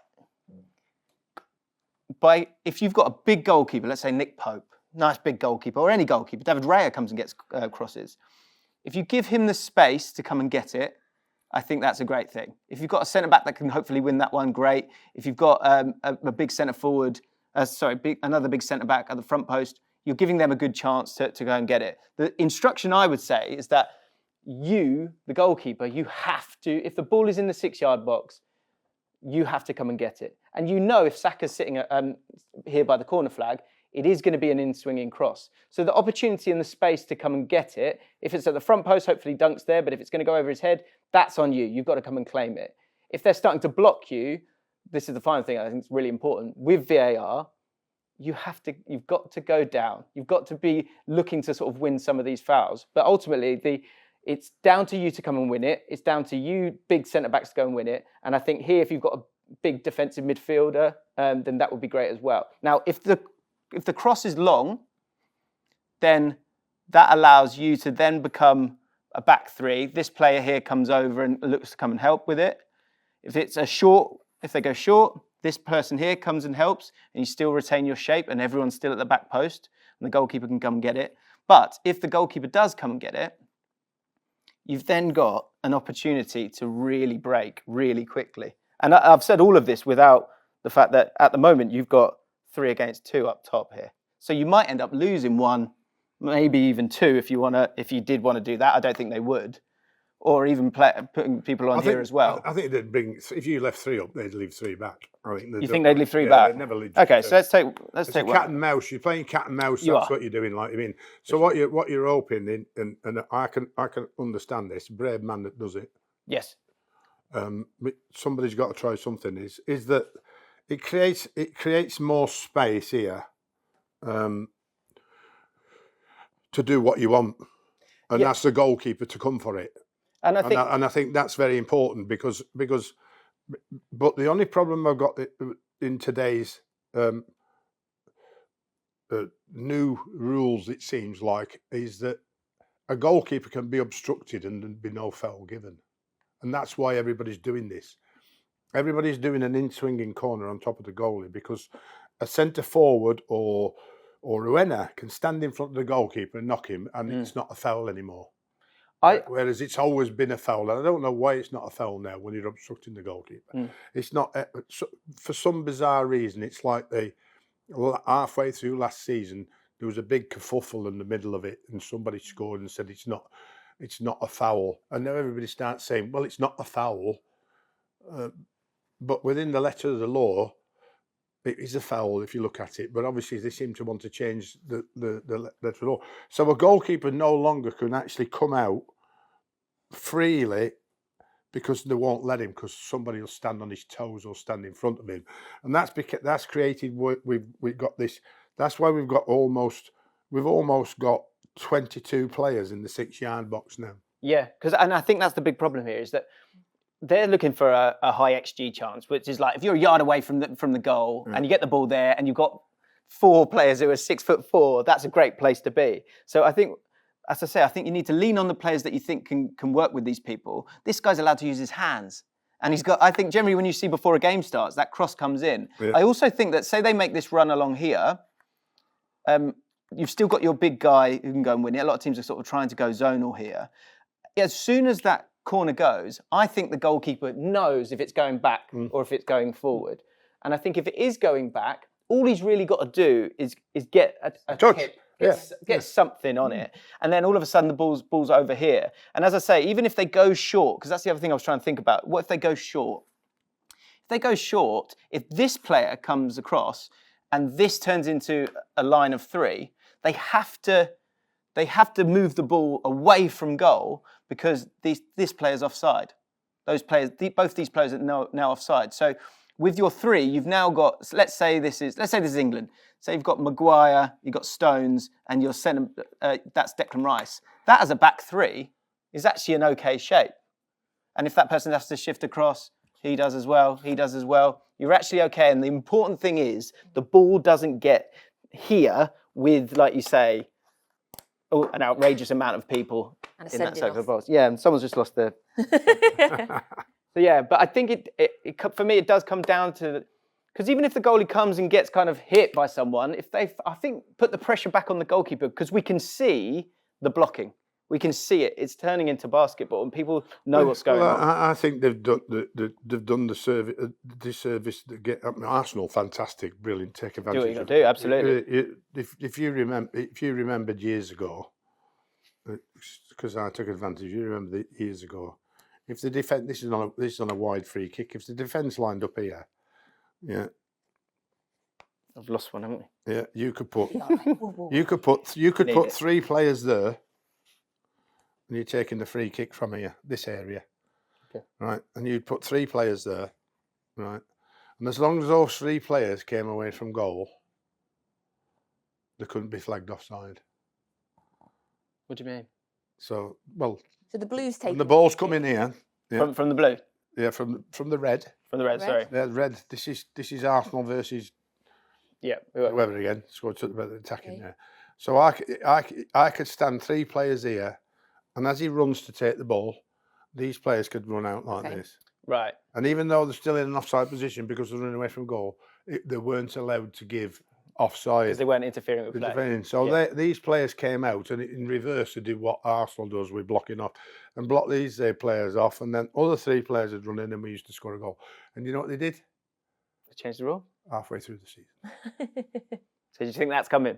B: if you've got a big goalkeeper, let's say Nick Pope, nice big goalkeeper, or any goalkeeper, David Raya comes and gets crosses. If you give him the space to come and get it, I think that's a great thing. If you've got a centre-back that can hopefully win that one, great. If you've got a big centre-forward, another big centre-back at the front post, you're giving them a good chance to go and get it. The instruction I would say is that you, the goalkeeper, you have to, if the ball is in the 6-yard box, you have to come and get it. And you know, if Saka's sitting here by the corner flag, it is going to be an in-swinging cross. So the opportunity and the space to come and get it, if it's at the front post, hopefully Dunk's there, but if it's going to go over his head, that's on you. You've got to come and claim it. If they're starting to block you, this is the final thing I think is really important. With VAR, you've got to go down. You've got to be looking to sort of win some of these fouls. But ultimately, it's down to you to come and win it. It's down to you, big centre-backs, to go and win it. And I think here, if you've got big defensive midfielder, then that would be great as well. Now, if the cross is long, then that allows you to then become a back three. This player here comes over and looks to come and help with it. If it's if they go short, this person here comes and helps, and you still retain your shape, and everyone's still at the back post, and the goalkeeper can come and get it. But if the goalkeeper does come and get it, you've then got an opportunity to really break really quickly. And I've said all of this without the fact that at the moment you've got 3 against 2 up top here. So you might end up losing 1, maybe even 2 if you did want to do that. I don't think they would. Or even putting people on here as well.
A: I think they'd bring, if you left 3 up, they'd leave 3 back.
B: You think they'd leave 3 back?
A: They'd never leave.
B: Okay, so let's take
A: cat and mouse. You're playing cat and mouse. That's what you're doing. Like I mean, so what you're hoping, and I can understand this. Brave man that does it.
B: Yes.
A: Somebody's got to try something. Is that it creates more space here, to do what you want, and that's the goalkeeper to come for it. And I think that's very important because but the only problem I've got in today's new rules, it seems like, is that a goalkeeper can be obstructed and there'd be no foul given, and that's why everybody's doing this. Everybody's doing an in-swinging corner on top of the goalie because a centre forward or whoever can stand in front of the goalkeeper and knock him, and it's not a foul anymore. Whereas it's always been a foul, and I don't know why it's not a foul now when you're obstructing the goalkeeper. It's not, for some bizarre reason. It's like halfway through last season there was a big kerfuffle in the middle of it, and somebody scored and said it's not a foul, and now everybody starts saying, well, it's not a foul, but within the letter of the law, it is a foul if you look at it. But obviously they seem to want to change the letter of the law. So a goalkeeper no longer can actually come out freely because they won't let him, because somebody will stand on his toes or stand in front of him. And that's created, we've got this, that's why we've almost got 22 players in the 6-yard box now. Yeah,
B: and I think that's the big problem here, is that they're looking for a high XG chance, which is like if you're a yard away from the goal and you get the ball there and you've got 4 players who are 6'4", that's a great place to be. So I think, as I say, I think you need to lean on the players that you think can work with these people. This guy's allowed to use his hands. And I think generally when you see before a game starts, that cross comes in. Yeah. I also think that, say they make this run along here, you've still got your big guy who can go and win it. A lot of teams are sort of trying to go zonal here. As soon as that corner goes, I think the goalkeeper knows if it's going back or if it's going forward. And I think if it is going back, all he's really got to do is get a tip, get something on it. And then all of a sudden the ball's over here. And as I say, even if they go short, because that's the other thing I was trying to think about, what if they go short? If they go short, if this player comes across and this turns into a line of 3, they have to move the ball away from goal because this player's offside. Both these players are now offside. So with your 3, you've now got, let's say this is England. So you've got Maguire, you've got Stones, and you're that's Declan Rice. That as a back 3 is actually an okay shape. And if that person has to shift across, he does as well. You're actually okay. And the important thing is the ball doesn't get here with, like you say, an outrageous amount of people in that circle of box. Yeah, and someone's just lost their... So yeah, but I think for me, it does come down to... Because even if the goalie comes and gets kind of hit by someone, I think, put the pressure back on the goalkeeper, because we can see the blocking. We can see it. It's turning into basketball, and people know what's going on.
A: I think they've done the disservice that get Arsenal. Fantastic, brilliant, take advantage.
B: Do what you do, absolutely.
A: If you remembered years ago, because I took advantage. You remember years ago, if the defense, this is on a wide free kick. If the defense lined up here, yeah,
B: I've lost one, haven't we?
A: Yeah, you could put 3 players there. And you're taking the free kick from here, this area, right? And you'd put 3 players there, right? And as long as those 3 players came away from goal, they couldn't be flagged offside.
B: What do you mean?
A: So
C: the Blues take
A: the ball's coming here.
B: Yeah. From the blue?
A: Yeah, from the red.
B: From the Reds, sorry.
A: Yeah, red. This is Arsenal versus whoever again. Scored to the attacking there. So I could stand 3 players here, and as he runs to take the ball, these players could run out like this.
B: Right.
A: And even though they're still in an offside position because they're running away from goal, they weren't allowed to give offside.
B: Because they weren't interfering with play.
A: So these players came out, and in reverse, they did what Arsenal does with blocking off, and block these players off, and then other 3 players would run in, and we used to score a goal. And you know what they did?
B: They changed the rule?
A: Halfway through the season.
B: So do you think that's coming?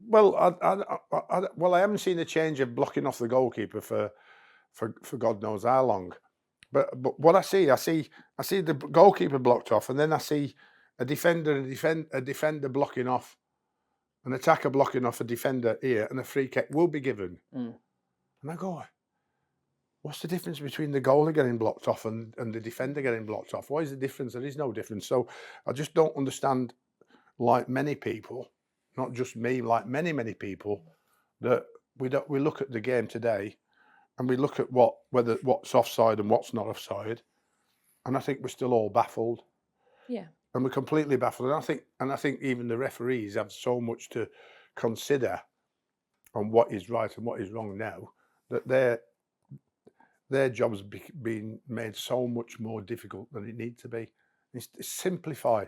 A: Well, I haven't seen a change of blocking off the goalkeeper for God knows how long. But what I see the goalkeeper blocked off, and then I see a defender blocking off, an attacker blocking off a defender here, and a free kick will be given. And I go, what's the difference between the goalie getting blocked off and the defender getting blocked off? What is the difference? There is no difference. So I just don't understand, like many people, not just me, like many people, that we look at the game today and we look at what's offside and what's not offside, and I think we're still all baffled.
C: Yeah.
A: And we're completely baffled. And I think even the referees have so much to consider on what is right and what is wrong now, that their job's been made so much more difficult than it needs to be. It's simplify.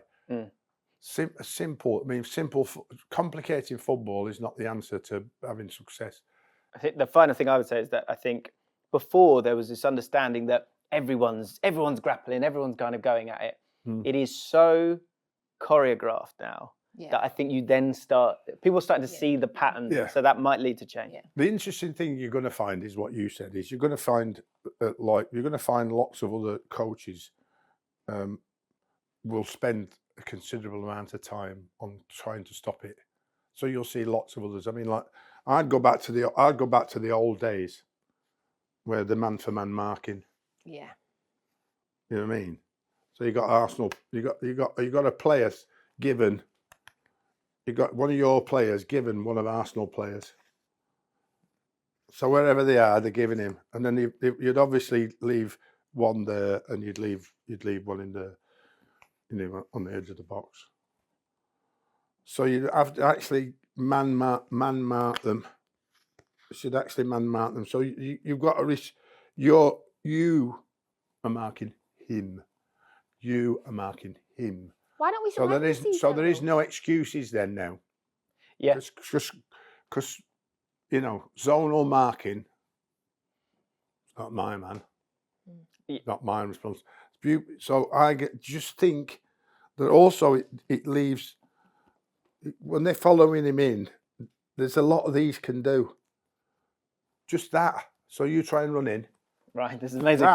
A: Complicating football is not the answer to having success.
B: I think the final thing I would say is that I think before there was this understanding that everyone's grappling, everyone's kind of going at it. It is so choreographed now that I think you then people are starting to see the patterns, so that might lead to change.
A: The interesting thing you're going to find is what you said, is you're going to find lots of other coaches will spend a considerable amount of time on trying to stop it. So you'll see lots of others. I mean, like I'd go back to the old days where the man for man marking.
C: Yeah.
A: You know what I mean? So you got Arsenal, you got a player given, you got one of your players given one of Arsenal players. So wherever they are, they're giving him, and then you'd obviously leave one there, and you'd leave one on the edge of the box. So you have to actually man mark them. You should actually man mark them. So you've got to risk. You are marking him. You are marking him.
C: Why don't we?
A: So there is no excuses then now.
B: Yeah.
A: Because zonal marking. It's not my man. Not my response. So just think that also it leaves, when they're following him in, there's a lot of these can do. Just that. So you try and run in.
B: Right, this is amazing.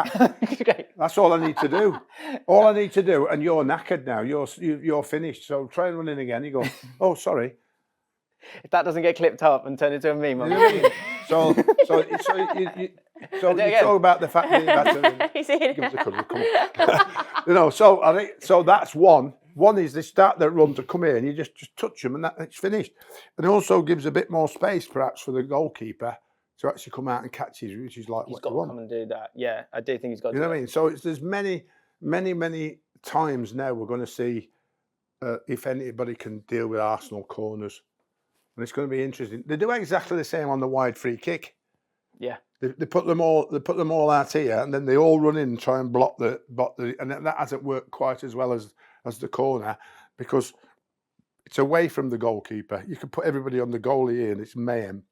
A: That's all I need to do. All I need to do, and you're knackered now. You're finished. So try and run in again. You go, oh, sorry.
B: If that doesn't get clipped up and turned into a meme,
A: so you talk about the fact that give us a cuddle, come on. So I think that's one. One is they start that run to come in, and you just touch them, and it's finished. And it also gives a bit more space, perhaps, for the goalkeeper to actually come out and catch his, which is like
B: he's
A: what
B: got
A: you
B: to
A: want.
B: come and do that. Yeah, I do think he's got to.
A: You know what I mean? So there's many times now we're going to see if anybody can deal with Arsenal corners, and it's going to be interesting. They do exactly the same on the wide free kick.
B: Yeah,
A: they put them all out here, and then they all run in and try and block the, and that hasn't worked quite as well as the corner, because it's away from the goalkeeper. You can put everybody on the goalie here, and it's mayhem.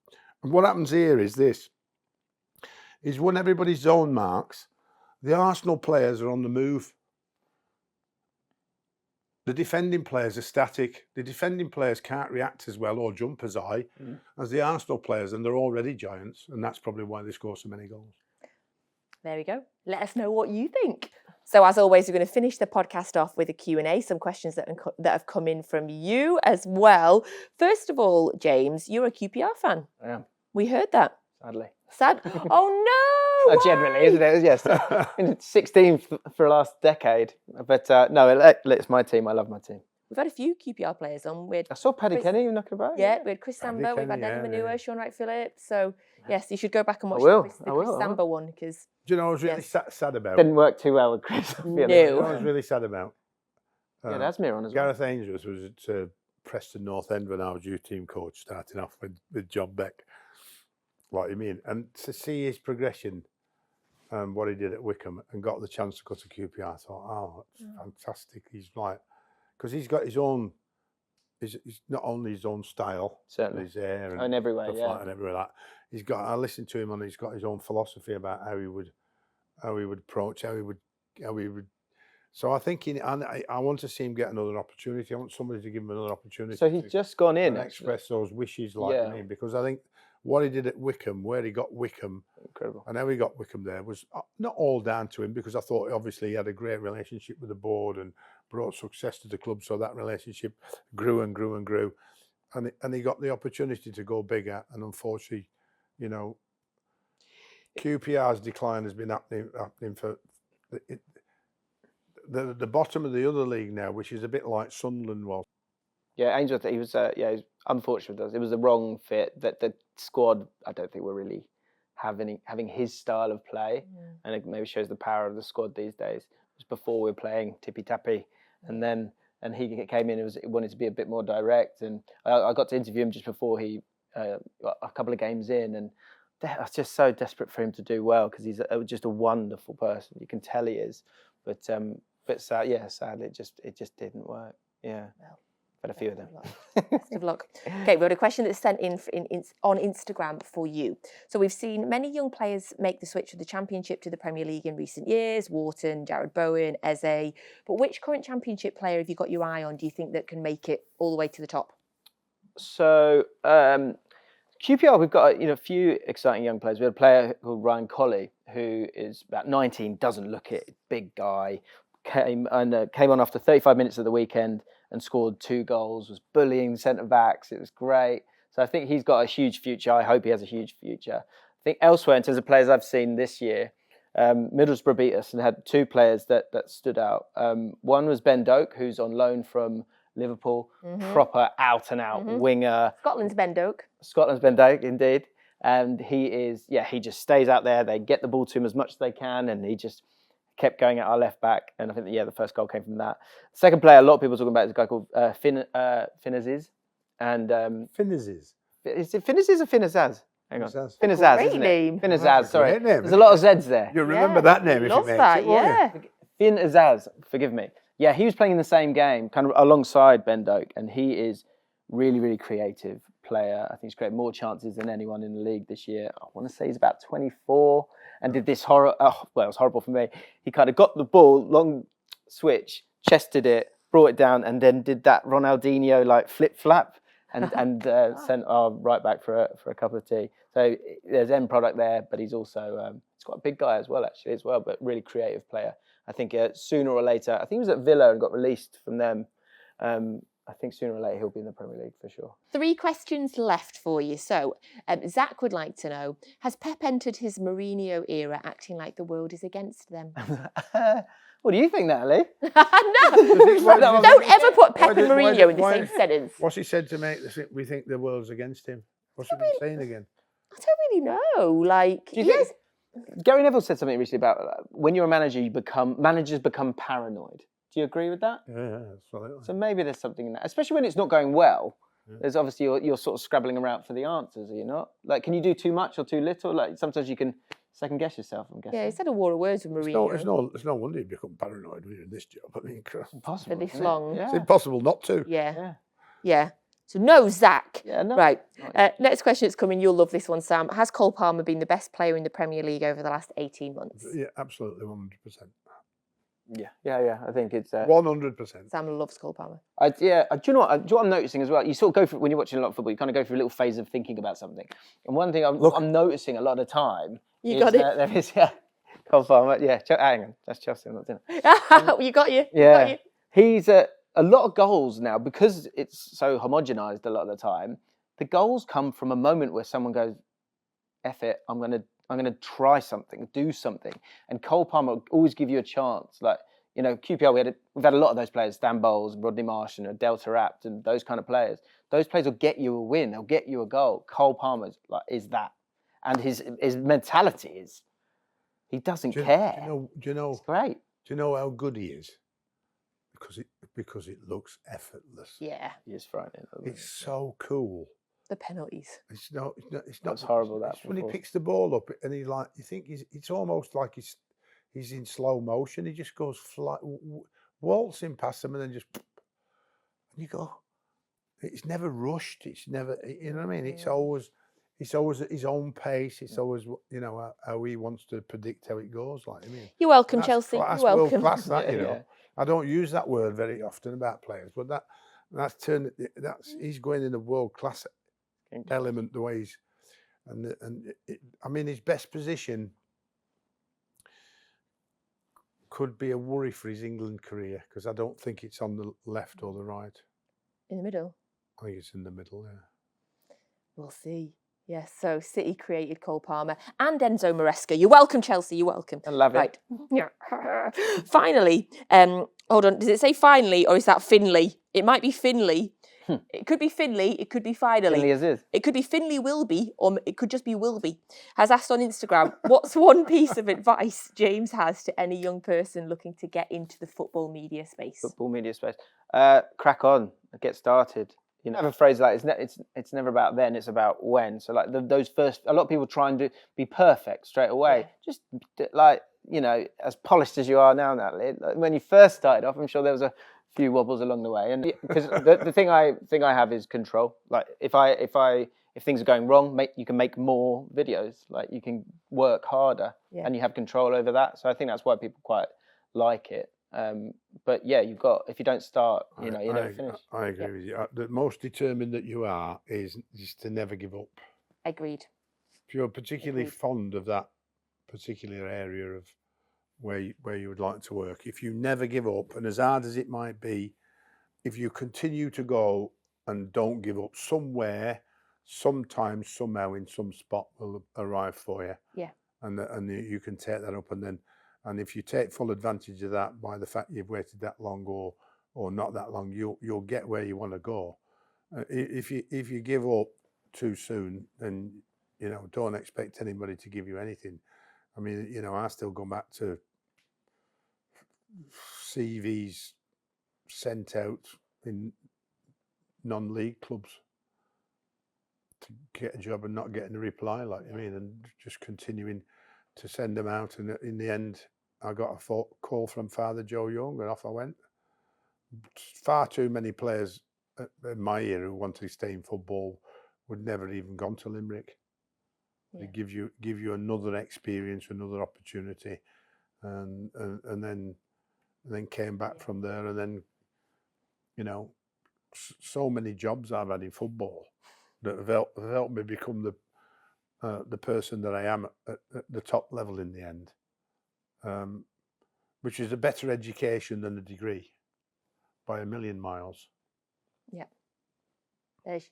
A: And what happens here is when everybody's zone marks, the Arsenal players are on the move. The defending players are static. The defending players can't react as well or jump as high as the Arsenal players, and they're already giants, and that's probably why they score so many goals.
C: There we go. Let us know what you think. So as always, we're going to finish the podcast off with a Q&A, some questions that have come in from you as well. First of all, James, you're a QPR fan.
B: I am.
C: We heard that.
B: Sadly.
C: Sad? Oh no!
B: Generally, isn't it? Yes. 16th for the last decade. But no, it's my team. I love my team.
C: We've had a few QPR players on.
B: I saw Paddy Kenny knocking about.
C: Yeah, we had Chris Samba, we've had
A: Kenny,
C: Natalie Manua, Sean Wright-Phillips. So Yes, you should go back and watch
B: will,
C: the Chris
B: I will.
C: Samba one because
A: Do you know what I was really
C: Yes.
A: sad about?
B: Didn't work too well with Chris. I feel.
C: No.
A: You know what I was really sad about?
B: Yeah, that's me on as well.
A: Gareth Ainsworth was at Preston North End when I was youth team coach, starting off with John Beck, like you mean, and to see his progression, what he did at Wickham and got the chance to go to QPR, I thought, oh, that's fantastic. He's like, because he's got his own, he's not only his own style,
B: Certainly.
A: his hair
B: And every way,
A: stuff like, and everywhere like he's got. I listened to him and he's got his own philosophy about how he would approach, how he would. So I think I want to see him get another opportunity. I want somebody to give him another opportunity.
B: So he's just gone in
A: and
B: actually.
A: express those wishes, like I mean, because I think what he did at Wickham, where he got Wickham,
B: Incredible.
A: and how he got Wickham there was not all down to him, because I thought obviously he had a great relationship with the board and brought success to the club. So that relationship grew and grew and grew, and he got the opportunity to go bigger. And unfortunately, you know, QPR's decline has been happening for the bottom of the other league now, which is a bit like Sunderland was.
B: Yeah, Ainsworth, he was he's unfortunate with us. It was the wrong fit. That the squad, I don't think we're really having his style of play, and it maybe shows the power of the squad these days. It was before we were playing tippy tappy, and he came in. He wanted to be a bit more direct, and I got to interview him just before he got a couple of games in, and I was just so desperate for him to do well because he's just a wonderful person. You can tell he is, but sadly it just didn't work. Yeah.
C: Well,
B: a few of them.
C: Best of luck. Okay, we had a question that's sent in on Instagram for you. So we've seen many young players make the switch from the Championship to the Premier League in recent years. Wharton, Jared Bowen, Eze. But which current Championship player have you got your eye on, do you think, that can make it all the way to the top?
B: So QPR, we've got a few exciting young players. We had a player called Ryan Colley, who is about 19, doesn't look it, big guy, came on after 35 minutes of the weekend and scored 2 goals, was bullying centre-backs. It was great. So I think he's got a huge future. I hope he has a huge future. I think elsewhere, in terms of players I've seen this year, Middlesbrough beat us and had 2 players that stood out. One was Ben Doak, who's on loan from Liverpool, proper out-and-out winger.
C: Scotland's Ben Doak.
B: Scotland's Ben Doak, indeed. And he just stays out there. They get the ball to him as much as they can, and he just kept going at our left back, and I think the first goal came from that. Second player, a lot of people are talking about is a guy called Finazis. And
A: Finazis.
B: Is it Finazis or Finazaz? Hang on.
A: Finazaz.
B: Isn't
C: name.
B: it? Finazaz, sorry.
A: Great name.
B: There's a lot of Z's there.
A: You remember that name if
C: love
A: you make
C: that,
A: it, won't
C: yeah.
A: you?
B: Finazaz, forgive me. Yeah, he was playing in the same game, kind of alongside Ben Doak, and he is really, really creative player. I think he's created more chances than anyone in the league this year. I want to say he's about 24. And did this it was horrible for me. He kind of got the ball, long switch, chested it, brought it down, and then did that Ronaldinho like flip flap and sent our right back for a cup of tea. So there's end product there, but he's also he's quite a big guy as well, but really creative player. I think sooner or later, I think he was at Villa and got released from them. I think sooner or later he'll be in the Premier League for sure. 3
C: questions left for you. So, Zach would like to know, has Pep entered his Mourinho era acting like the world is against them?
B: What do you think, Natalie?
C: No! Don't ever put Pep and Mourinho in the same sentence.
A: What's he said to make we think the world's against him? What's he been saying again?
C: I don't really know. Like,
B: do you think, Gary Neville said something recently about when you're a manager, managers become paranoid. Do you agree with that?
A: Yeah, absolutely.
B: So maybe there's something in that, especially when it's not going well. Yeah. There's obviously you're sort of scrabbling around for the answers, are you not? Like, can you do too much or too little? Like, sometimes you can second guess yourself, I'm guessing.
C: Yeah, he's had a war of words with Mourinho.
A: It's no wonder you become paranoid when you're in this job. I mean,
B: impossible
C: for this long.
A: It's impossible not to.
C: Yeah. So no, Zach.
B: Yeah, no.
C: Right. Next question that's coming. You'll love this one, Sam. Has Cole Palmer been the best player in the Premier League over the last 18 months?
A: Yeah, absolutely, 100%.
B: Yeah. I think it's
A: 100%.
C: Sam loves Cole Palmer.
B: Do you know what I'm noticing as well? You sort of go through, when you're watching a lot of football, you kind of go through a little phase of thinking about something. And one thing I'm noticing a lot of the time there is Cole Palmer. Yeah, hang on, that's Chelsea. I'm not doing it.
C: You got you.
B: Yeah,
C: got you.
B: He's a lot of goals now, because it's so homogenised a lot of the time. The goals come from a moment where someone goes, "F it, I'm gonna try something, do something." And Cole Palmer will always give you a chance. Like, QPR, we've had a lot of those players, Stan Bowles, Rodney Marsh, and Delta Rapt, and those kind of players. Those players will get you a win, they'll get you a goal. Cole Palmer is that. and his mentality is he doesn't care.
A: Do you know?
B: It's great.
A: Do you know how good he is? Because it looks effortless.
C: Yeah,
B: He is frightening.
A: It's so cool.
C: the penalties.
A: It's not.
B: That's horrible.
A: It's when he picks the ball up and he's like, you think it's almost like he's in slow motion. He just goes waltzing past them and then just, and you go, it's never rushed. It's never, you know what I mean? It's always at his own pace. It's always, you know, how he wants to predict how it goes. Like, I mean,
C: You're welcome,
A: that's
C: Chelsea.
A: That's
C: You're welcome.
A: world class. That, you know,
B: Yeah.
A: I don't use that word very often about players, but he's going in a world class element the way he's, I mean, his best position could be a worry for his England career because I don't think it's on the left or the right.
C: In the middle.
A: I think it's in the middle. Yeah.
C: We'll see. Yes, so City created Cole Palmer and Enzo Maresca. You're welcome, Chelsea. You're welcome.
B: I love it.
C: Right. Yeah. Finally, hold on. Does it say finally or is that Finley? It might be Finley. It could be Finley. It could be finally.
B: Finley as is.
C: It could be Finley Wilby, or it could just be Wilby. Has asked on Instagram, what's one piece of advice James has to any young person looking to get into the football media space?
B: Football media space. Crack on. Get started. You know, I have a phrase like it's never about then, it's about when. So like those first, a lot of people try and be perfect straight away.
C: Yeah.
B: Just like, you know, as polished as you are now, Natalie. When you first started off, I'm sure there was a few wobbles along the way. And because the thing I have is control. Like if things are going wrong, you can make more videos. Like you can work harder, and you have control over that. So I think that's why people quite like it. But yeah, if you don't start, you know, you never finish.
A: I agree with you. The most determined that you are is to never give up.
C: Agreed.
A: If you're particularly fond of that particular area of where you would like to work, if you never give up, and as hard as it might be, if you continue to go and don't give up, somewhere, sometimes, somehow, in some spot will arrive for you.
C: Yeah.
A: And you can take that up, and if you take full advantage of that by the fact you've waited that long or not that long, you'll get where you want to go. If you give up too soon, then, you know, don't expect anybody to give you anything. I mean, you know, I still go back to CVs sent out in non-league clubs to get a job and not getting a reply, like, I mean, and just continuing to send them out. And in the end, I got a call from Father Joe Young, and off I went. Far too many players in my era who wanted to stay in football would never even gone to Limerick. They give you another experience, another opportunity, and then came back from there. And then, you know, so many jobs I've had in football that have helped me become the person that I am at the top level in the end, which is a better education than a degree by a million miles. Yeah.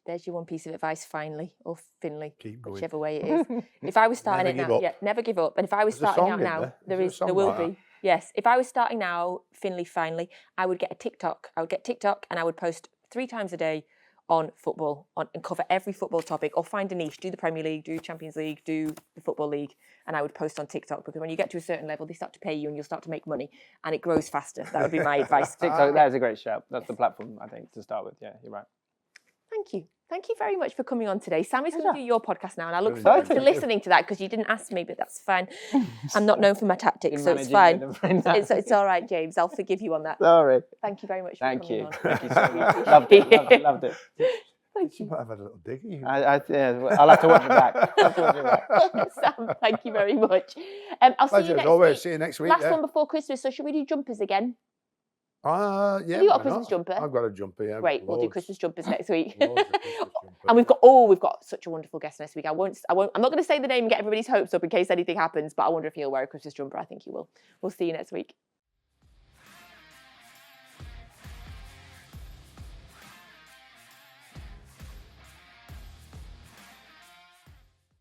C: There's your one piece of advice, finally, or Finley, whichever way it is.
A: If
C: If I was starting it now, never give up. And if I was starting out now, there will be. Yes, if I was starting now, Finley, finally, I would get a TikTok. I would get TikTok and I would post 3 times a day on football, and cover every football topic, or find a niche, do the Premier League, do Champions League, do the Football League, and I would post on TikTok, because when you get to a certain level, they start to pay you and you'll start to make money, and it grows faster. That would be my advice.
B: TikTok, that is a great shout. That's the platform, I think, to start with. Yeah, you're right.
C: Thank you. Thank you very much for coming on today. Sammy's going to do your podcast now, and I look forward to listening to that, because you didn't ask me, but that's fine. I'm not known for my tactics, so it's fine. It's all right, James. I'll forgive you on that.
B: Sorry.
C: Thank you very much for
B: Thank
C: coming
B: you.
C: on.
B: Thank you so much. Loved it. Loved it.
C: Thank you.
A: might have had a little dig at you.
B: Yeah, I'll have to watch it back.
C: Sam, thank you very much. I'll see you next week.
A: See you next week.
C: Last one before Christmas. So should we do jumpers again?
A: Yeah.
C: Have you got a Christmas jumper?
A: I've got a jumper. Yeah.
C: Great. We'll do Christmas jumpers next week.
A: Loads of Christmas jumpers.
C: And we've got such a wonderful guest next week. I'm not going to say the name and get everybody's hopes up in case anything happens, but I wonder if he'll wear a Christmas jumper. I think he will. We'll see you next week.